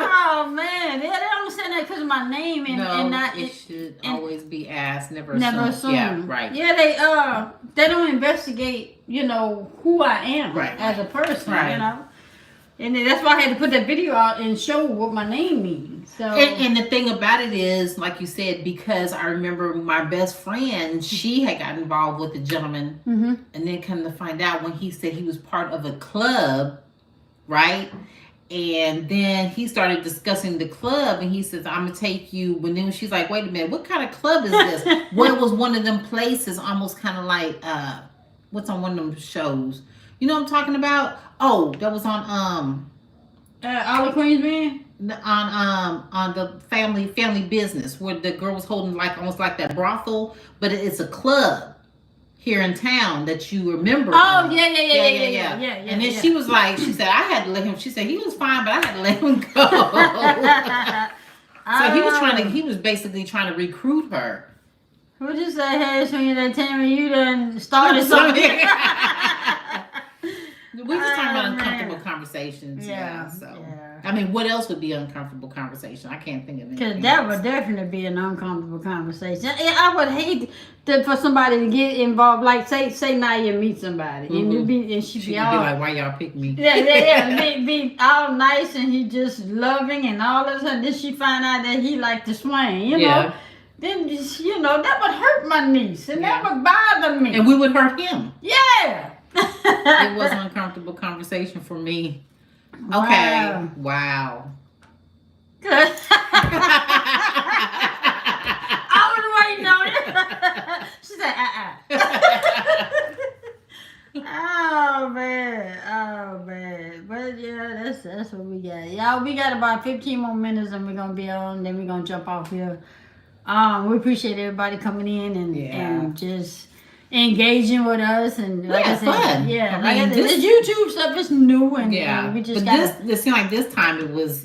Oh man, they only saying that because of my name, and not. It should always be asked, never assume. Yeah, right. Yeah, they don't investigate, who I am as a person, And that's why I had to put that video out and show what my name means. So, and the thing about it is, like you said, because I remember my best friend, she had got involved with a gentleman, and then come to find out when he said he was part of a club, right? And then he started discussing the club, and he says, "I'm gonna take you." But then she's like, "Wait a minute, what kind of club is this?" Well, it was one of them places, almost kind of like what's on one of them shows. You know what I'm talking about? Oh, that was on All the Queens Man? On the family business, where the girl was holding like almost like that brothel, but it's a club here in town that you remember. Oh, yeah. And then she was like, she said, I had to let him, she said he was fine, but I had to let him go. So he was basically trying to recruit her. Who just said, hey, swinging that Tammy, you done started something. We just talking about uncomfortable conversations. Yeah. I mean, what else would be uncomfortable conversation? I can't think of anything. Because that would definitely be an uncomfortable conversation. I would hate for somebody to get involved. Like, say Naya meet somebody, and she'd be all like, why y'all pick me? Be all nice, and he just loving, and all of a sudden, then she find out that he like to swing, know. Then that would hurt my niece, and that would bother me. And we would hurt him. Yeah. It was an uncomfortable conversation for me. Okay. Wow. Good. I was waiting on it. She said, Oh man. But yeah, that's what we got. Y'all, we got about 15 more minutes, and we're gonna be on. Then we're gonna jump off here. We appreciate everybody coming in and just engaging with us, and like I said, fun. This YouTube stuff is new, and we just it seemed like this time it was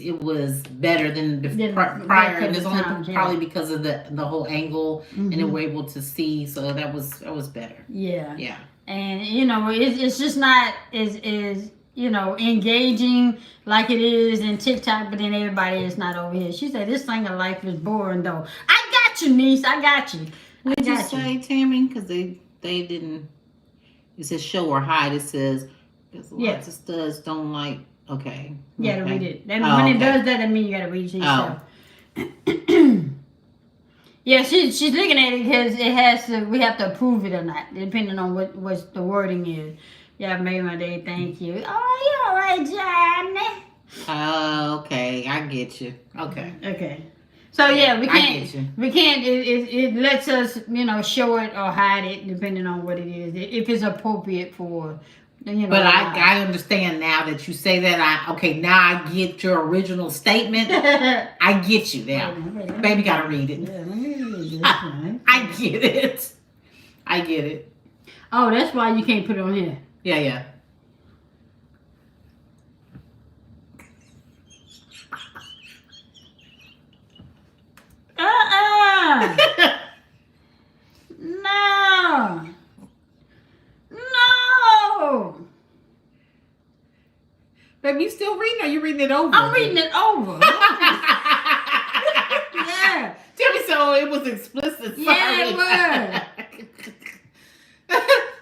better than prior, and it's only probably because of the whole angle, and then we're able to see, so that was better. Yeah. And it's just not as engaging like it is in TikTok, but then everybody is not over here. She said this thing of life is boring though. I got you, niece. I got you. What did you say, Tammy? Because they didn't. It says show or hide. It says there's lots of studs don't like. Okay. You gotta read it. When it does that means you gotta read it yourself. Yeah, she's looking at it because it has to. We have to approve it or not, depending on what the wording is. Yeah, made my day. Thank you. Oh, you all right, Johnny? Okay, I get you. Okay. So yeah, we can't. It lets us, show it or hide it depending on what it is. If it's appropriate for, But I understand now that you say that. Now I get your original statement. I get you now. Baby, gotta read it. Yeah, let me read this. I get it. Oh, that's why you can't put it on here. Yeah. No. Baby, you still reading or you reading it over? I'm reading it over. Yeah. Tell me so it was explicit. Sorry. Yeah, it was.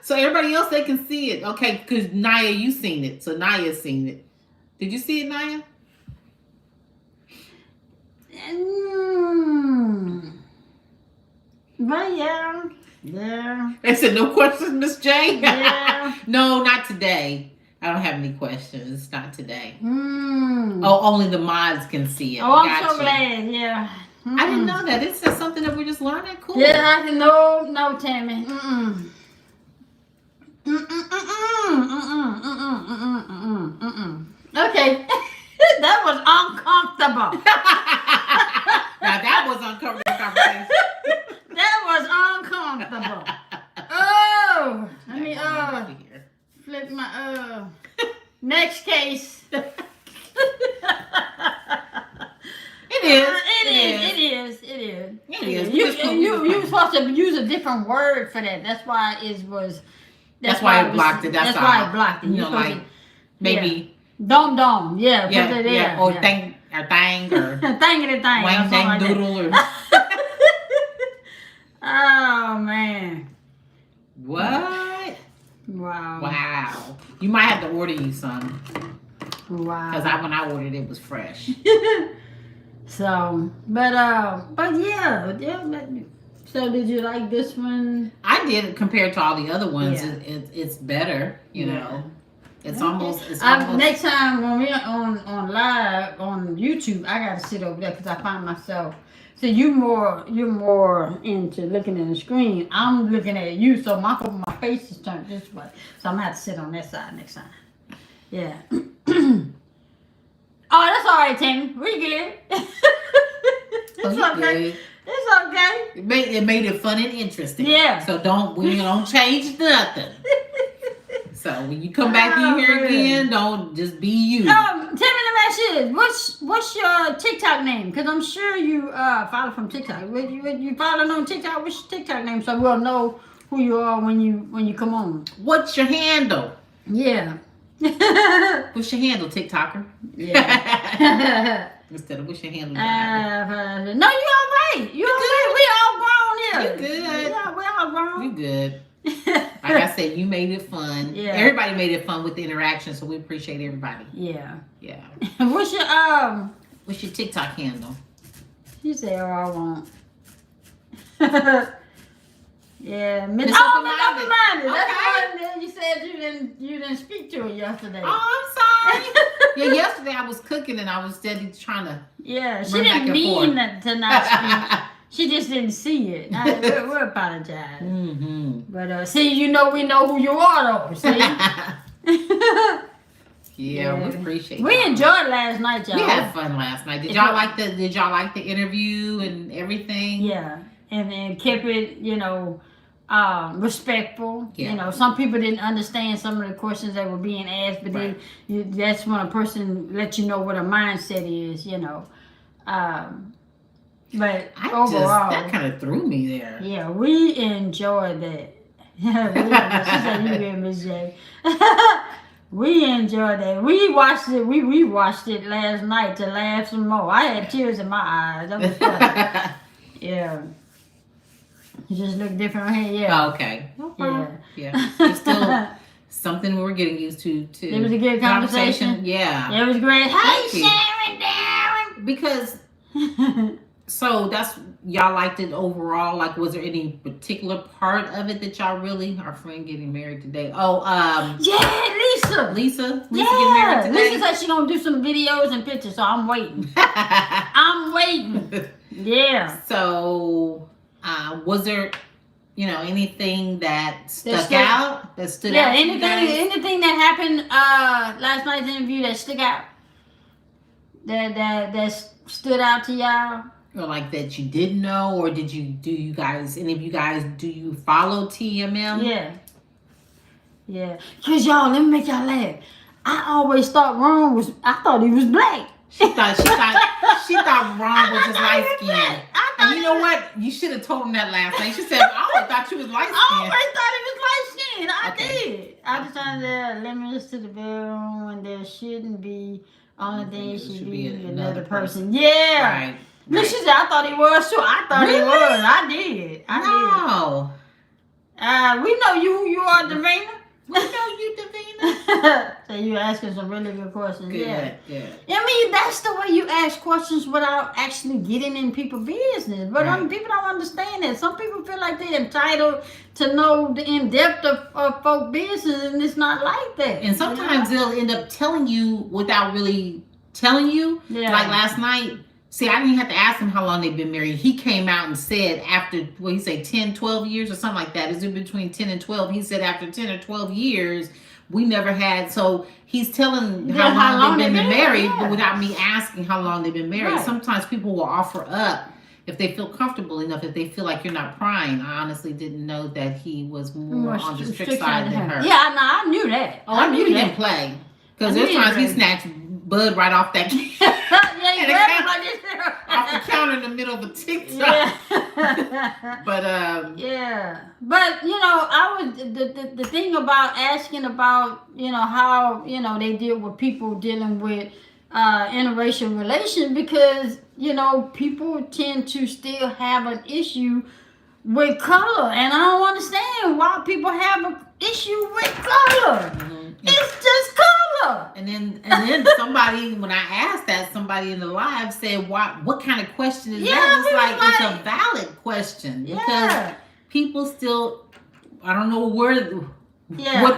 So everybody else, they can see it. Okay, because Naya, you seen it. So Naya's seen it. Did you see it, Naya? But yeah. They said no questions, Miss J? Yeah. No, not today. I don't have any questions. Not today. Oh, only the mods can see it. Oh, I'm so glad. Yeah. I didn't know that. This is something that we're just learning. Cool. Yeah, I can. No, Tammy. Mm-mm. Okay. That was uncomfortable. Now that was uncomfortable conversation. That was uncomfortable. Oh, let me flip my next case. It is. You were supposed to use a different word for that. That's why it was. That's why it blocked it. That's why it blocked it. You know, like maybe dom. Yeah, yeah, put it there. or thing or thangity thing. wang dang Like doodle or oh man. what? Wow. You might have to order you some. Wow. Because when I ordered it was fresh. So, but yeah. So did you like this one? I did compared to all the other ones. Yeah. It's better, you know. It's almost. Next time when we're on live on YouTube, I gotta sit over there because I find myself. So you're more into looking at the screen. I'm looking at you, so my face is turned this way. So I'm gonna have to sit on that side next time. Yeah. Oh, that's all right, Tammy. We good. It's okay. Good. It's okay. It made it fun and interesting. Yeah. So we don't change nothing. So when you come back in here again, don't just be you. Tammy, let me ask you this. What's your TikTok name? Because I'm sure you follow from TikTok. You follow on TikTok? What's your TikTok name so we'll know who you are when you come on? What's your handle? Yeah. What's your handle, TikToker? Yeah. Instead of what's your handle? No, you all right. You all right. We all grown here. You good? Yeah, we all grown. You good? Like I said, you made it fun. Yeah. Everybody made it fun with the interaction, so we appreciate everybody. Yeah. Yeah. What's your What's your TikTok handle? You say, oh, I won't. Yeah, Miss Open-minded. Open-minded. That's Okay. why you said you didn't speak to her yesterday. Oh, I'm sorry. Yeah, yesterday I was cooking and I was steady trying to. Yeah, she run back didn't and mean forth. to not speak. She just didn't see it. We apologize. Mm-hmm. But see, we know who you are, though. See. Yeah, we appreciate. We enjoyed last night, y'all. We had fun last night. Did y'all like the interview and everything? Yeah, and kept it, respectful. Yeah. Some people didn't understand some of the questions that were being asked, but Right. then that's when a person lets you know what a mindset is. But overall, that kind of threw me there. yeah, we enjoyed that. Yeah, she said you good, Miss J. We enjoyed that. We watched it. We rewatched it last night to laugh some more. I had tears in my eyes. That was fun. Yeah. You just look different on here. Yeah. Oh, okay. No problem. Yeah. It's still something we're getting used to. It was a good conversation. Yeah. It was great. Hey, Thank you. Sharon, Darren. Because so that's y'all liked it overall. Like, was there any particular part of it that y'all really? Our friend getting married today. Oh, yeah, Lisa. Lisa Yeah, getting married today. Lisa said she gonna do some videos and pictures, so I'm waiting. I'm waiting. Yeah. So, was there, anything that stuck out? That stood out? Yeah, to you guys? anything that happened last night's interview that stuck out? That stood out to y'all? Or like that you didn't know, or any of you guys, do you follow TMM? Yeah. Yeah. Cause y'all, let me make y'all laugh. I always thought I thought he was black. She thought Ron was just light skinned. And you know what? You should have told him that last night. She said, I always thought you was light I skinned. always thought he was light skinned. I Okay. did. I just trying to limit to the bedroom and there shouldn't be only thing There should should be be another another person. Yeah. Right. Look, she said I thought he was too. I thought he Really? was. I did. No. We know you who you are, Davina. We know you, Davina. So you asking some really good questions. Yeah. Good. I mean, that's the way you ask questions without actually getting in people's business. But Right. people don't understand that. Some people feel like they're entitled to know the in-depth of folk business, and it's not like that. And sometimes they'll end up telling you without really telling you. Yeah. Like last night, See, I didn't have to ask him how long they've been married. He came out and said after, what he say, 10, 12 years or something like that. Is it between 10 and 12? He said after 10 or 12 years, we never had. So he's telling how long they've been married, but without me asking how long they've been married. Right. Sometimes people will offer up if they feel comfortable enough, if they feel like you're not prying. I honestly didn't know that he was more on the strict side than her. Yeah, no, I knew that. Oh, I knew he didn't play. Because there's times he snatched Bud right off that off the counter in the middle of a TikTok. Yeah. But yeah. But I was the thing about asking about how they deal with people dealing with interracial relations, because people tend to still have an issue with color, and I don't understand why people have an issue with color. Mm-hmm. It's just color. And then somebody, when I asked that, somebody in the live said, what kind of question is that? It's like it's a valid question, because people still, I don't know what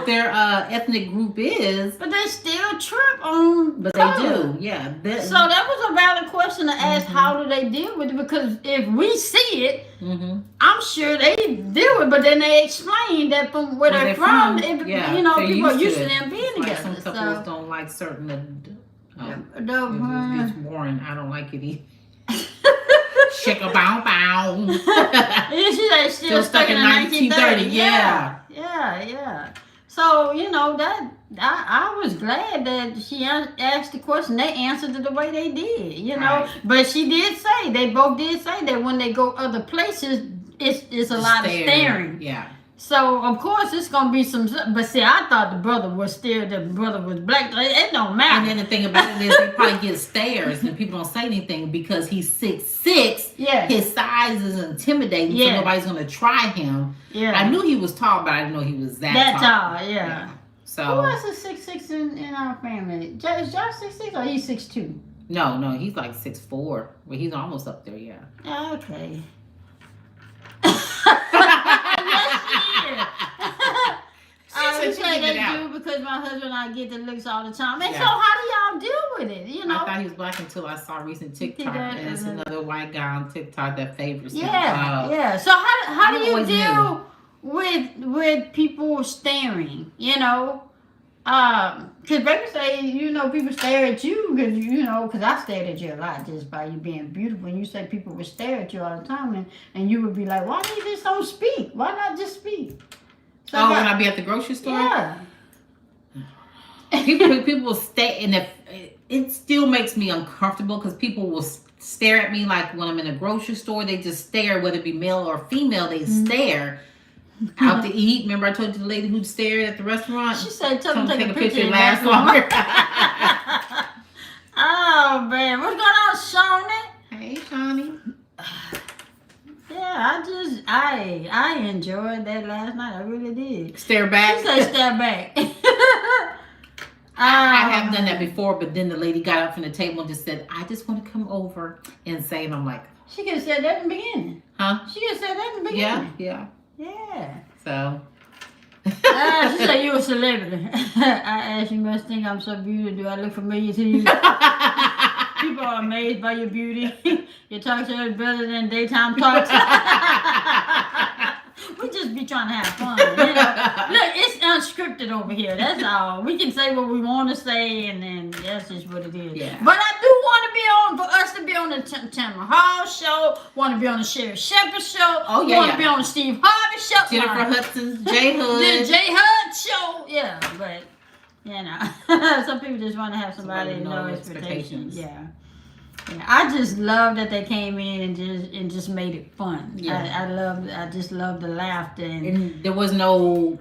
their ethnic group is, but they still trip on but color. They do, yeah. So that was a valid question to ask. Mm-hmm. How do they deal with it? Because if we see it, mm-hmm. I'm sure they deal with it, but then they explain that from where they're from, people are used to them being together. Some couples don't like certain it's boring. I don't like it either. Shake a bow bow. She's like still stuck in 1930. Yeah. So that I was glad that she asked the question. They answered it the way they did. Right. But she did say, they both did say that when they go other places, it's a lot of staring. Yeah. So of course it's gonna be some. But see, I thought the brother was black. It don't matter. And then the thing about it is, they probably get stares and people don't say anything because he's 6'6". Yeah. His size is intimidating, so nobody's gonna try him. Yeah. I knew he was tall, but I didn't know he was that tall. Yeah. So who else is 6'6" in our family? Is Josh 6'6" or he's 6'2"? No, he's like 6'4". Well, he's almost up there. Yeah. Okay. Yes, she say they do because my husband and I get the looks all the time. And so how do y'all deal with it? I thought he was black until I saw a recent TikTok, and it's another white guy on TikTok that favors him. Yeah. So how do you deal with people staring? Because baby say, people stare at you because I stared at you a lot just by you being beautiful. And you say people would stare at you all the time, and you would be like, why do you just don't speak? Why not just speak? So when I be at the grocery store? Yeah. People will stare, and it still makes me uncomfortable because people will stare at me like when I'm in a grocery store. They just stare, whether it be male or female, they stare. Out to eat. Remember I told you the lady who stared at the restaurant? She said, tell them to take a picture and last longer. Oh, man. What's going on, Shawnee? Hey, Shawnee. Yeah, I enjoyed that last night. I really did. Stare back? She said stare back. I have done that before, but then the lady got up from the table and just said, I just want to come over and say, and I'm like. She could have said that in the beginning. Huh? She could have said that in the beginning. Yeah. So. She said you a celebrity. I asked, you must think I'm so beautiful. Do I look familiar to you? People are amazed by your beauty. Your talk show is better than daytime talks. We just be trying to have fun. Look, it's unscripted over here. That's all. We can say what we want to say, and then that's just what it is. Yeah. But I do want for us to be on the Tamara Hall show. Want to be on the Sherry Shepherd show. Oh yeah. Want to be on the Steve Harvey show. Jennifer Hudson, J Hood. The J Hood show. Yeah, but some people just want to have somebody no expectations. Yeah. I just love that they came in and just made it fun. Yeah. I just love the laughter and there was no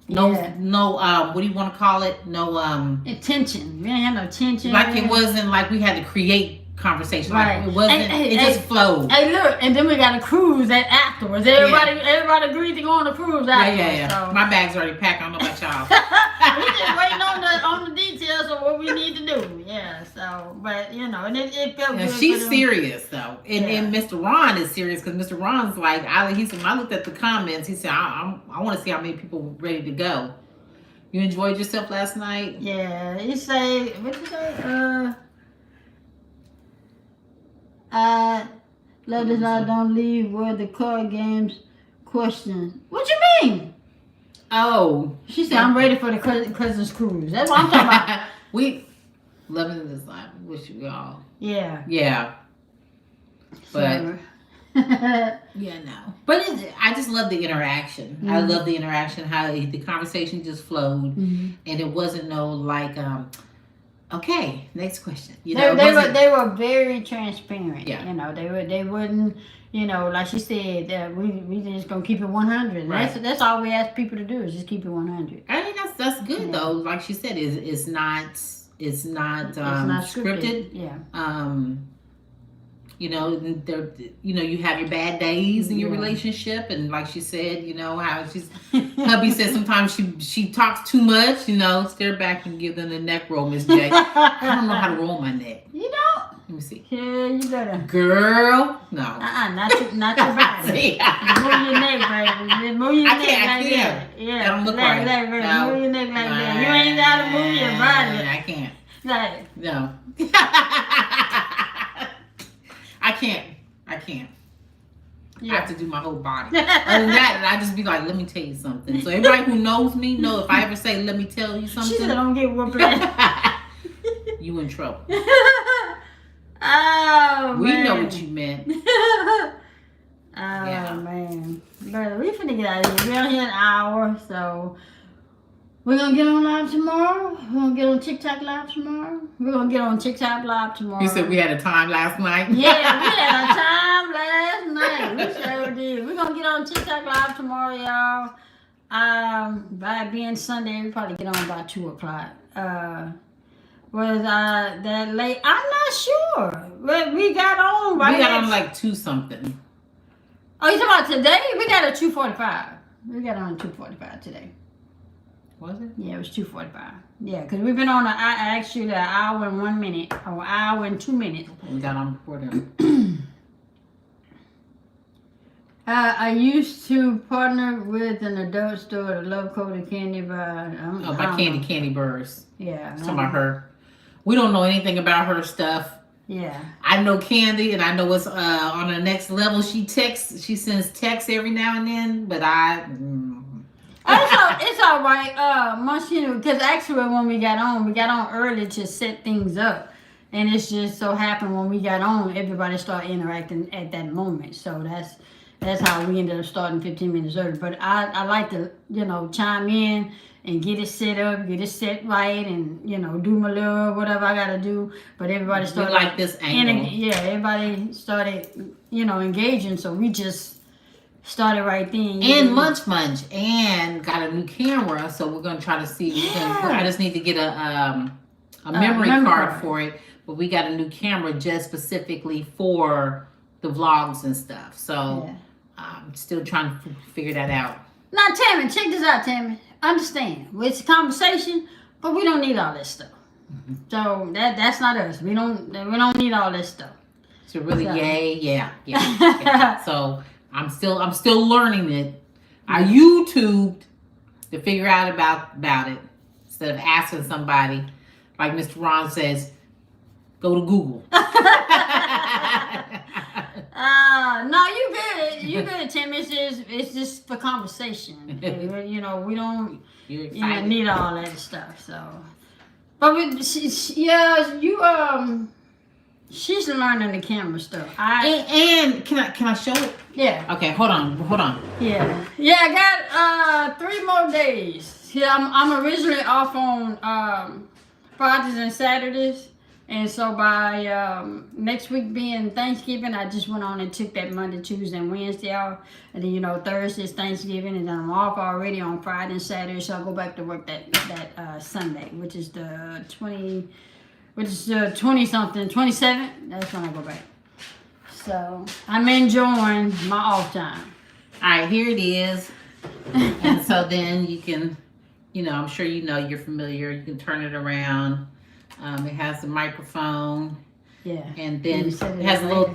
what do you want to call it? No tension. We didn't have no tension. Like it wasn't like we had to create conversation. Right. Like it wasn't. It just flowed. Hey, look, and then we got a cruise afterwards. Everybody agreed to go on the cruise afterwards. Yeah. So. My bag's already packed. I don't know about y'all. We just waiting on the details of what we need to do. Yeah. So, but and it felt good. She's serious though, and Mr. Ron is serious because Mr. Ron's like, he said when I looked at the comments, he said I want to see how many people were ready to go. You enjoyed yourself last night? Yeah. He say, what you say? Let us out, don't leave where the card games question. What you mean? Oh. She said, I'm ready for the Cousins Cruise. That's what I'm talking about. We loving this life. Wish we all. Yeah. Yeah. But yeah, no. But I just love the interaction. I love the interaction, how the conversation just flowed, and it wasn't no like, okay, next question. You know, they were very transparent. Yeah. You know, they wouldn't. You know, like she said, we just gonna keep it 100. Right. That's all we ask people to do is just keep it 100. I think that's good though. Like she said, it's not scripted. Yeah. You know, you have your bad days in your relationship, and like she said, you know how hubby said sometimes she talks too much. You know, stare back and give them the neck roll, Miss J. I don't know how to roll my neck. You don't. Let me see. Yeah, you better. Girl, no. Not your body. Move your neck, baby. Move your neck like that. Yeah. That don't look right. No. Move your neck like that. You ain't gotta move your body. I can't. Like. No. I can't. Yeah. I have to do my whole body. Other than that, I just be like, let me tell you something. So everybody who knows me know if I ever say, let me tell you something. She said, don't get whooped. You in trouble. Oh, we man. know what you meant. Man. But we finna get out of here. We're here an hour, so we're gonna get on live tomorrow. We're gonna get on TikTok live tomorrow. We're gonna get on TikTok live tomorrow. You said we had a time last night? Yeah, we had a time last night. We sure did. We're gonna get on TikTok live tomorrow, y'all. By it being Sunday, we probably get on about 2 o'clock. Was that late? I'm not sure. We got on right. We got on like 2 something. Oh, you talking about today? We got a 2:45. We got on 2:45 today. Was it? Yeah, it was 2:45. Yeah, because we've been on actually an hour and 1 minute, or an hour and 2 minutes. We got on before then. I used to partner with an adult store to love coated candy by Candy Burrs. Yeah. Talking about her. We don't know anything about her stuff. Yeah. I know Candy, and I know what's on the next level. She sends texts every now and then, but It's all right, Monsignor, because actually when we got on early to set things up, and it's just so happened when we got on, everybody started interacting at that moment. So that's how we ended up starting 15 minutes early. But I like to chime in and get it set up, get it set right, and do my little whatever I gotta do. But everybody started like this angle. Everybody started engaging. So we just started right then. And Munch, and got a new camera, so we're gonna try to see. I just need to get a memory card for it, but we got a new camera just specifically for the vlogs and stuff. So I'm still trying to figure that out. Now, Tammy, check this out, Tammy. Understand, it's a conversation, but we don't need all this stuff. Mm-hmm. So that's not us. We don't need all this stuff. So really, yeah. So I'm still learning it. I YouTubed to figure out about it instead of asking somebody, like Mr. Ron says, go to Google. No, you good, Tim. It's just for conversation. We don't need all that stuff. So, but she's learning the camera stuff. And can I show it? Yeah. Okay, hold on. Yeah. I got 3 more days. Yeah, I'm originally off on Fridays and Saturdays. And so by next week being Thanksgiving, I just went on and took that Monday, Tuesday, and Wednesday off. And then, Thursday's Thanksgiving, and then I'm off already on Friday and Saturday. So I'll go back to work that Sunday, which is the 20-something, 27th. That's when I go back. So I'm enjoying my off time. All right, here it is. And so then you can, I'm sure you're familiar. You can turn it around. It has the microphone. Yeah. And then it has little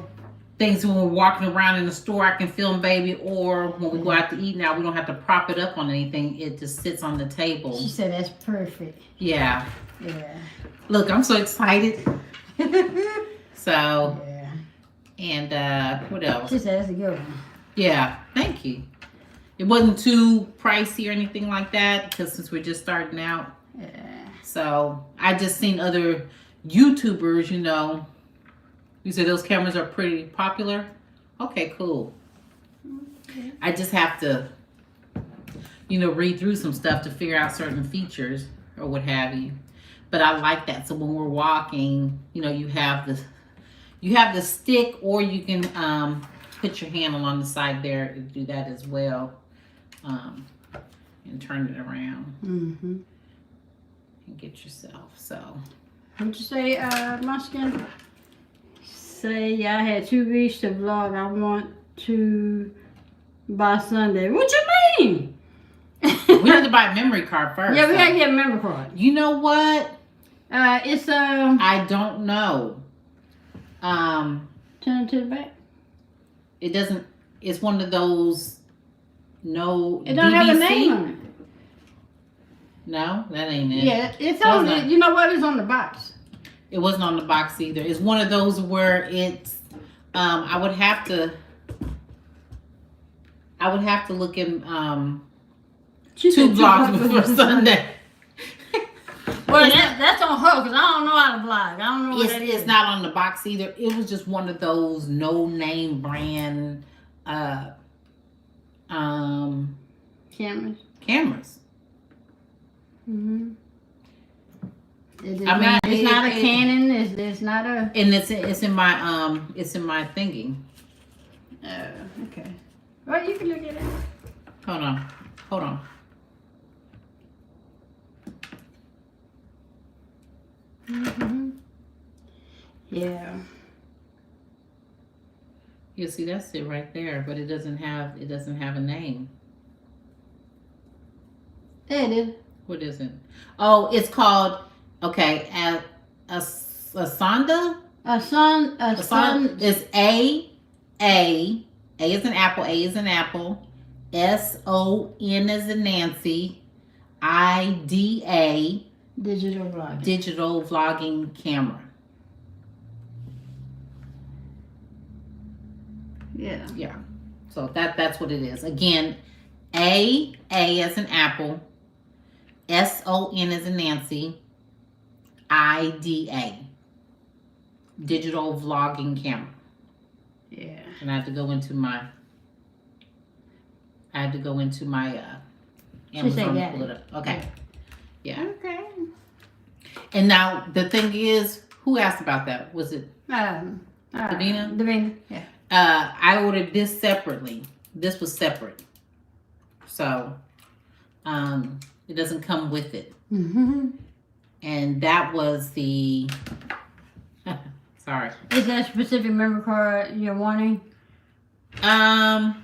things when we're walking around in the store, I can film baby, or when we go out to eat now, we don't have to prop it up on anything. It just sits on the table. She said that's perfect. Yeah. Yeah. Look, I'm so excited. So, And what else? She said that's a good one. Yeah, thank you. It wasn't too pricey or anything like that because since we're just starting out. Yeah. So I just seen other YouTubers, you know. You said those cameras are pretty popular? Okay, cool. Okay. I just have to, you know, read through some stuff to figure out certain features or what have you. But I like that. So when we're walking, you know, you have the stick, or you can put your hand along the side there and do that as well, and turn it around Mm-hmm. and get yourself. So What'd you say, Muskin? Say I had 2 weeks to vlog. I want to by Sunday. What you mean? we need to buy a memory card first. Yeah, we so. gotta get a member card. You know what? It's I don't know. turn it to the back. It doesn't. It's one of those. No. It don't have a name on it. No, that ain't it. Yeah, it's on Wasn't it. You know what? It's on the box. It wasn't on the box either. It's one of those where it's. I would have to look in She 2 said vlogs before Sunday. Well, that's on her because I don't know how to vlog. I don't know what that is. It's not on the box either. It was just one of those no name brand Cameras. cameras. Mm-hmm. It's I mean, it's not a Canon. It's not a. And it's in my thingy. Okay. Well, you can look at it. Hold on. Mm-hmm. Yeah. You see, that's it right there, but it doesn't have a name. There it is. What is it? Oh, it's called a sonda. A son. It's A is an apple. A is an apple. SON is in Nancy. IDA. Digital vlogging. Digital vlogging camera. Yeah. Yeah. So that's what it is. Again, A as an apple. SON as in Nancy. IDA. Digital vlogging camera. Yeah. And I have to go into my Amazon to pull it up. Okay. Yeah. Okay. And now the thing is, who asked about that? Was it Davina? Davina? Yeah. I ordered this separately. This was separate. So it doesn't come with it. Mm-hmm. And that was the sorry. Is that a specific memory card you're wanting? I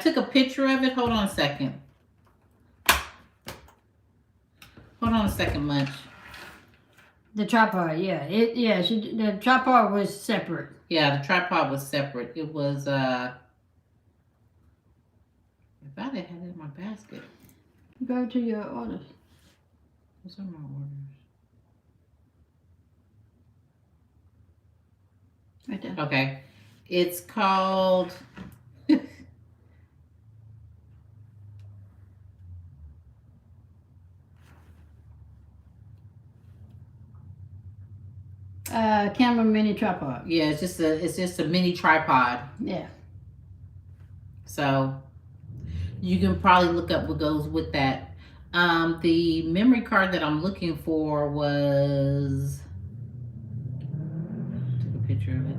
took a picture of it. Hold on a second. Munch. The tripod, yeah. The tripod was separate. Yeah, the tripod was separate. It was I thought I had it in my basket. Go to your orders. What's on my orders? Right there. Okay. It's called Camera mini tripod. yeah, it's just a mini tripod. Yeah. So you can probably look up what goes with that. The memory card that I'm looking for was took a picture of it.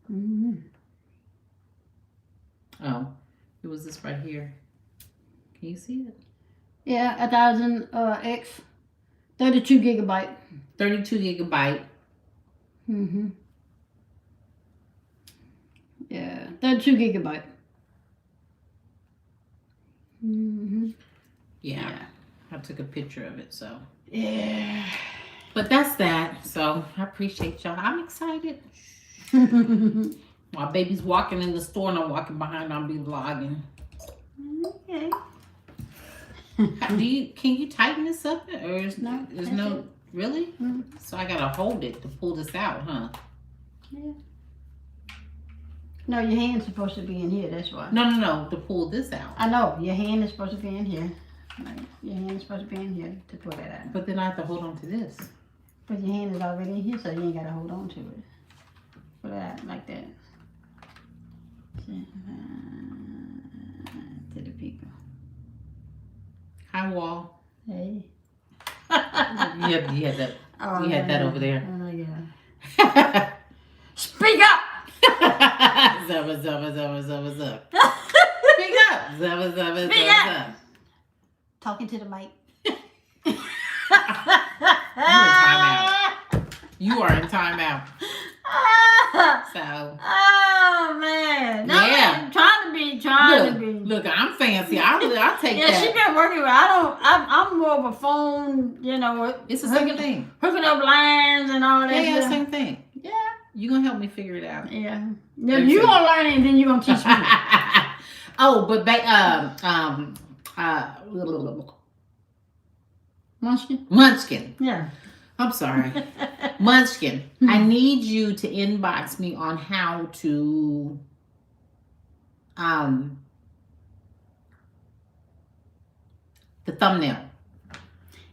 Mm-hmm. Oh, it was this right here. Can you see it? Yeah, 1000 X, 32 gigabyte. 32 gigabyte. Mm-hmm. Yeah, 32 gigabyte. Mm-hmm. Yeah, I took a picture of it, so. Yeah. But that's that. So I appreciate y'all. I'm excited. My baby's walking in the store and I'm walking behind her. I'll be vlogging. Okay. Can you tighten this up, or is No, there's that's no it. really? Mm. So I gotta hold it to pull this out, huh? Yeah. No, your hand's supposed to be in here. That's why. No, to pull this out. I know your hand is supposed to be in here. Right. Your hand is supposed to be in here to pull that out. But then I have to hold on to this. But your hand is already in here, so you ain't gotta hold on to it. Pull it out like that. To the people. Hi, wall. Hey. You had that. Oh, You had that over there. Oh yeah. Speak up. Zubba, zubba, zubba, zubba, zub. Speak up. Zubba, zubba, Speak zubba, up. zub. Talking to the mic. You are in timeout. So. Oh man. No, Yeah. man, trying to be. Look, I'm fancy. I'll take Yeah, that. she been working with. I'm more of a phone. You know, It's the same thing. hooking up lines and all that. Yeah, stuff. same thing. Yeah. You gonna help me figure it out? Yeah. No, you gonna learn it and then you gonna teach me. Oh, but Munchkin. Yeah. I'm sorry. Munchkin, I need you to inbox me on how to the thumbnail.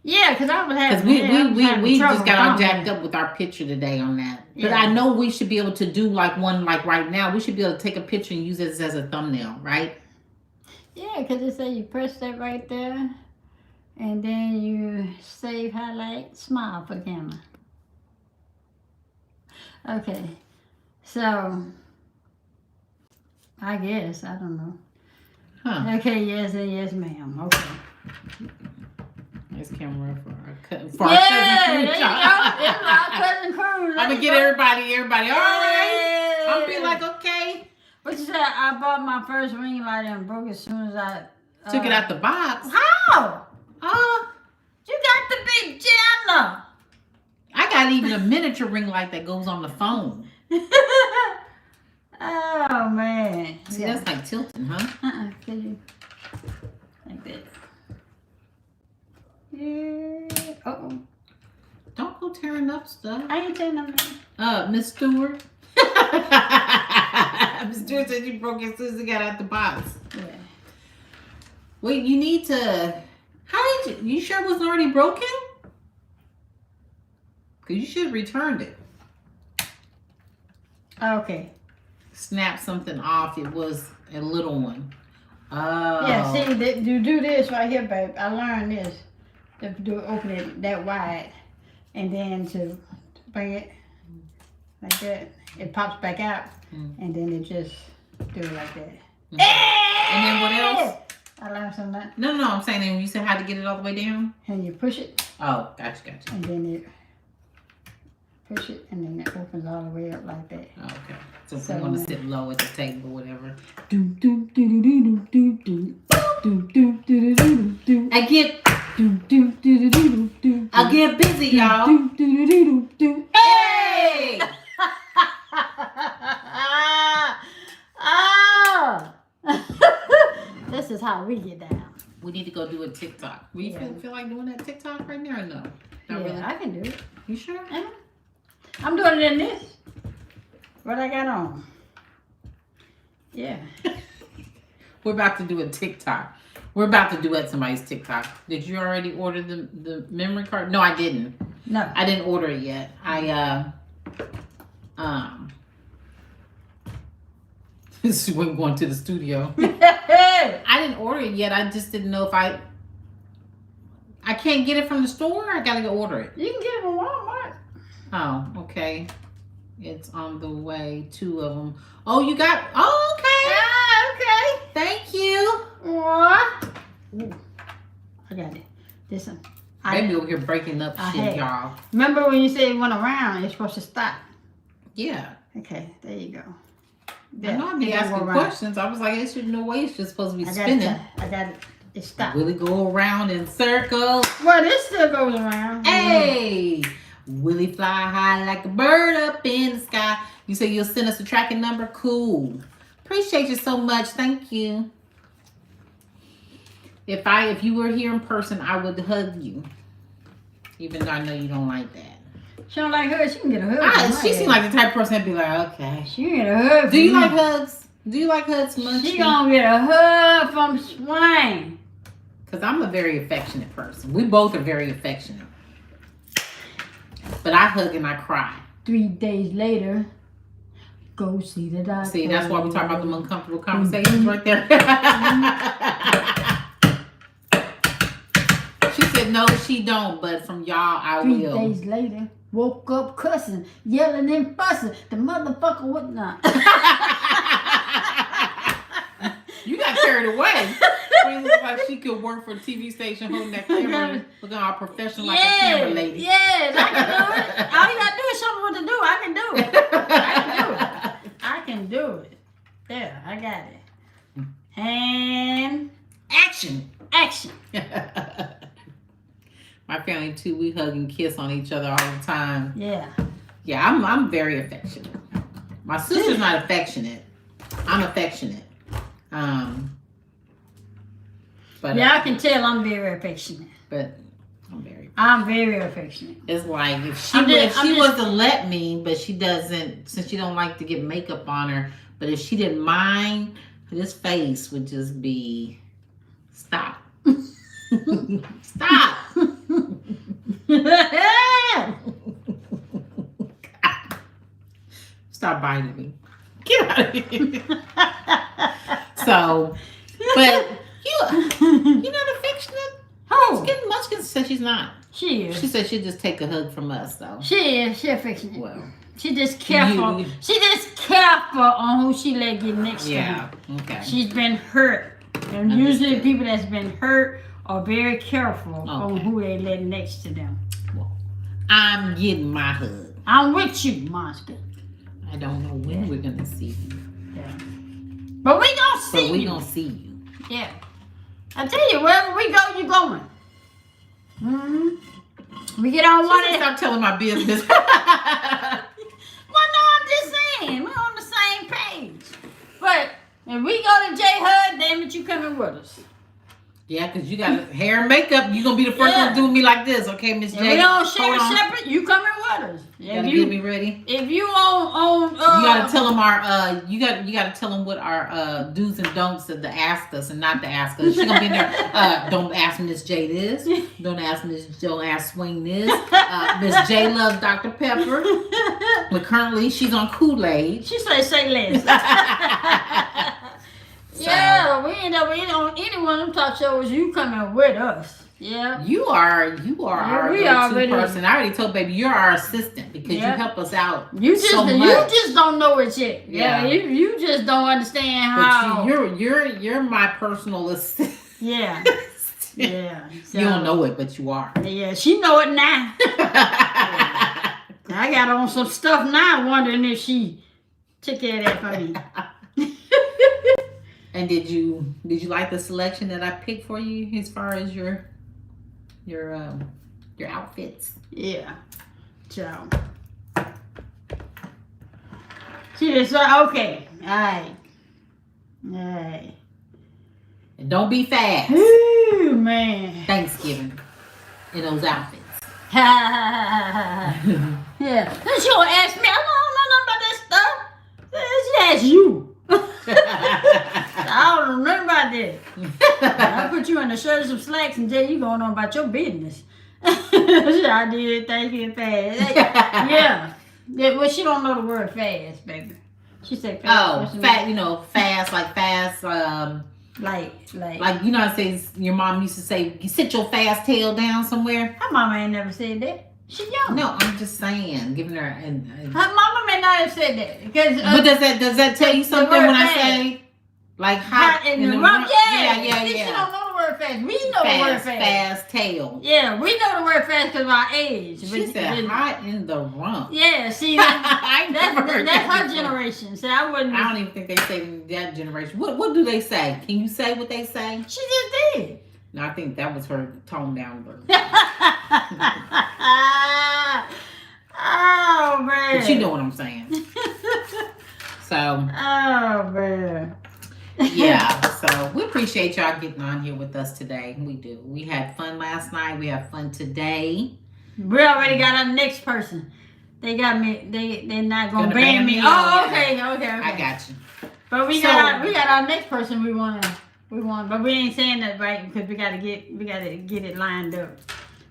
Yeah, because I was having. Because we just trouble got all finding jacked it. up with our picture today on that. But Yeah. I know we should be able to do like one like right now. We should be able to take a picture and use this as a thumbnail, right? Yeah, because it say you press that right there, and then you save, highlight, smile for the camera. Okay, so I guess I don't know. Huh. Okay, yes, ma'am. Okay. Nice camera for our cousin. Yeah, there you go. It's our cousin Cruz. I'm gonna get everybody. All right. Hey. I'm be like, okay. What you said? I bought my first ring light and broke as soon as I Took it out the box. How? Oh, You got the big channel. I got even a miniature ring light that goes on the phone. Oh man. See, that's like tilting, huh? Could you like that? Yeah. Uh-oh. Don't go tearing up stuff. I ain't saying nothing. Miss Stewart. Miss Stewart said you broke it as soon as it got out the box. Yeah. Wait, you need to. How did you sure it wasn't already broken? Because you should have returned it. Okay. Snap something off. It was a little one. Oh. Yeah, see, you do this right here, babe. I learned this. To do open it that wide. And then to bring it like that. It pops back out. And then it just do it like that. And then what else? I learned something. No, I'm saying that when you said how to get it all the way down. And you push it. Oh, gotcha. And then you push it. And then it opens all the way up like that. Okay. So if So you want to then- sit low at the table, whatever. Doom, doom, doom, doom, doom, doom, doom, doom, doom, doom, doom. I get I get busy, y'all. Hey! This is how we get down. We need to go do a TikTok. We Yeah. feel like doing that TikTok right now or no? Not Yeah, really. I can do it. You sure? I'm doing it in this. What I got on. Yeah. We're about to do a TikTok. We're about to duet somebody's TikTok. Did you already order the memory card? No, I didn't. No. I didn't order it yet. This is when going to the studio. I didn't order it yet. I just didn't know if I can't get it from the store. I gotta go order it. You can get it from Walmart. Oh, okay. It's on the way. 2 of them. Oh, you got. Oh, okay. Okay. Thank you. What? Ooh, I got it. This one. Maybe over here breaking up I shit, had- y'all. Remember when you said it went around, it's supposed to stop. Yeah. Okay, there you go. I know I'd be it don't go asking around. questions. I was like, it's no way it's just supposed to be I got spinning. it. I got it. It stopped. Will it go around in circles? Well, this still goes around. Hey! Will he fly high like a bird up in the sky? You say you'll send us a tracking number? Cool. Appreciate you so much. Thank you. if you were here in person, I would hug you. Even though I know you don't like that. She don't like hugs. She can get a hug. She seems like the type of person that'd be like, okay. She can get a hug. Do you like hugs? Do you like hugs much? She gonna get a hug from Swain. Because I'm a very affectionate person. We both are very affectionate. But I hug and I cry. 3 days later, go see the doctor. See, that's why we talk about them uncomfortable conversations right there. She said, no, she don't. But from y'all, I will. 3 days later, woke up cussing, yelling and fussing. The motherfucker would not. You got carried away. She looked like she could work for a TV station holding that camera, looking all professional like a camera lady. Yes, I can do it. All you gotta do is show me what to do. I can do it. I can do it. There, I got it. And Action. action. My family too, we hug and kiss on each other all the time. Yeah. Yeah, I'm very affectionate. My sister's not affectionate. I'm affectionate. But Yeah, I can tell I'm very affectionate. But I'm very affectionate. it's like if she I'm was to let me, but she doesn't, since she don't like to get makeup on her. But if she didn't mind, this face would just be stop. Stop. Stop biting me. Get out of here. So, but you're not affectionate. Oh, Munchkin said she's not. she is. She said she'd just take a hug from us, though. She is. She affectionate. Well, She just careful. You- She just careful on who she let get next to yeah. her. Okay. She's been hurt. And Understood. usually people that's been hurt are very careful on Okay. who they let next to them. I'm getting my hug. I'm with you, monster. I don't know when we're gonna see you, Yeah. But we gonna see but we you. gonna see you. Yeah. I tell you, wherever we go, you going. Mm-hmm. We get on one. Stop telling my business. Well, no, I'm just saying. We're on the same page. But if we go to J Hud, damn it, you coming with us. Yeah, because you got hair and makeup. You're going to be the first one doing me like this, okay, Miss J? If we don't share Hold on. separate, you coming with us. You got to get me ready. If you on You got to tell them our, you got to tell them what our do's and don'ts to ask us and not to ask us. She's going to be in there, don't ask Miss J this. Don't ask Swing this. Miss J loves Dr. Pepper. But currently, she's on Kool-Aid. She say less. Yeah, we ain't on any one of them talk shows. You coming with us? Yeah. You are our we go-to already- person. I already told baby you're our assistant because Yeah. you help us out. You just so much. you just don't know it yet. Yeah. Yeah. You just don't understand how. But you're my personal assistant. Yeah. Yeah. So, You don't know it, but you are. Yeah, she know it now. I got on some stuff now, wondering if she took care of that for me. And did you like the selection that I picked for you as far as your outfits? Yeah. So. She just said, okay. Alright. Alright. And don't be fast. Ooh, man. Thanksgiving in those outfits. Yeah. Then she gonna ask me, I don't know nothing about that stuff. She asked you. I don't remember about that. I put you in a shirt and some slacks and tell you going on about your business. I did, thank you, fast. Yeah. Well, she don't know the word fast, baby. She said fast. Oh, What's the fat, name? fast, like fast, Like, you know how to say, your mom used to say, you sit your fast tail down somewhere. her mama ain't never said that. She young. No, I'm just saying, giving her, Her mama may not have said that. Because, but does that tell you something word when I fast. say, like hot in in the the rump? rump? Yeah. She don't know the word fast. We know the word fast. Fast tail. Yeah, we know the word fast because of our age. She said hot in the rump. Yeah, see, I never heard that's that her before. generation. So I wouldn't. I don't even think they say in that generation. What do they say? Can you say what they say? She just did. No, I think that was her toned down version. Oh man. But you know what I'm saying. So Oh man. yeah. So we appreciate appreciate y'all getting on here with us today. We do. We had fun last night. We have fun today. We already got our next person. They got me. They're not gonna ban me. Oh, okay. I got you. But we got our next person. We want, but we ain't saying that right because we gotta get it lined up.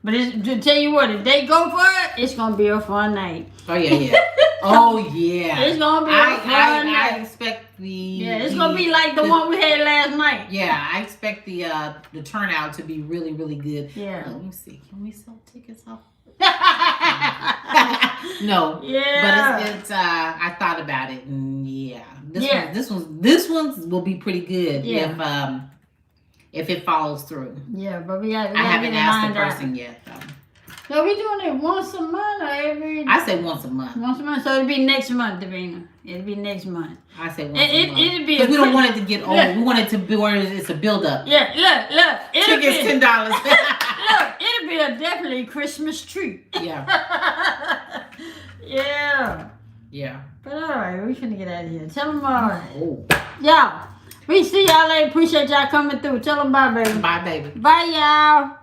But to tell you what, if they go for it, it's gonna be a fun night. Oh yeah. Oh yeah. It's gonna be a fun night. I expect it's gonna be like the one we had last night. Yeah, I expect the turnout to be really, really good. Yeah. Let me see. Can we sell tickets off? No. Yeah. But it's I thought about it, and this one will be pretty good. Yeah. If it follows through. Yeah, but we got. I haven't asked the person yet though. So we doing it once a month or every? I say once a month. Once a month, so it'll be next month, Davina. It'll be next month. I say once a month. It'll be. Because we don't want it to get old. Yeah. We want it to be where it's a build up. Yeah, look. Tickets $10. Look, it'll be a definitely Christmas treat. Yeah. Yeah. Yeah. But all right, we finna get out of here. Tell them y'all. We see y'all later. Appreciate y'all coming through. Tell them bye, baby. Bye, baby. Bye, y'all.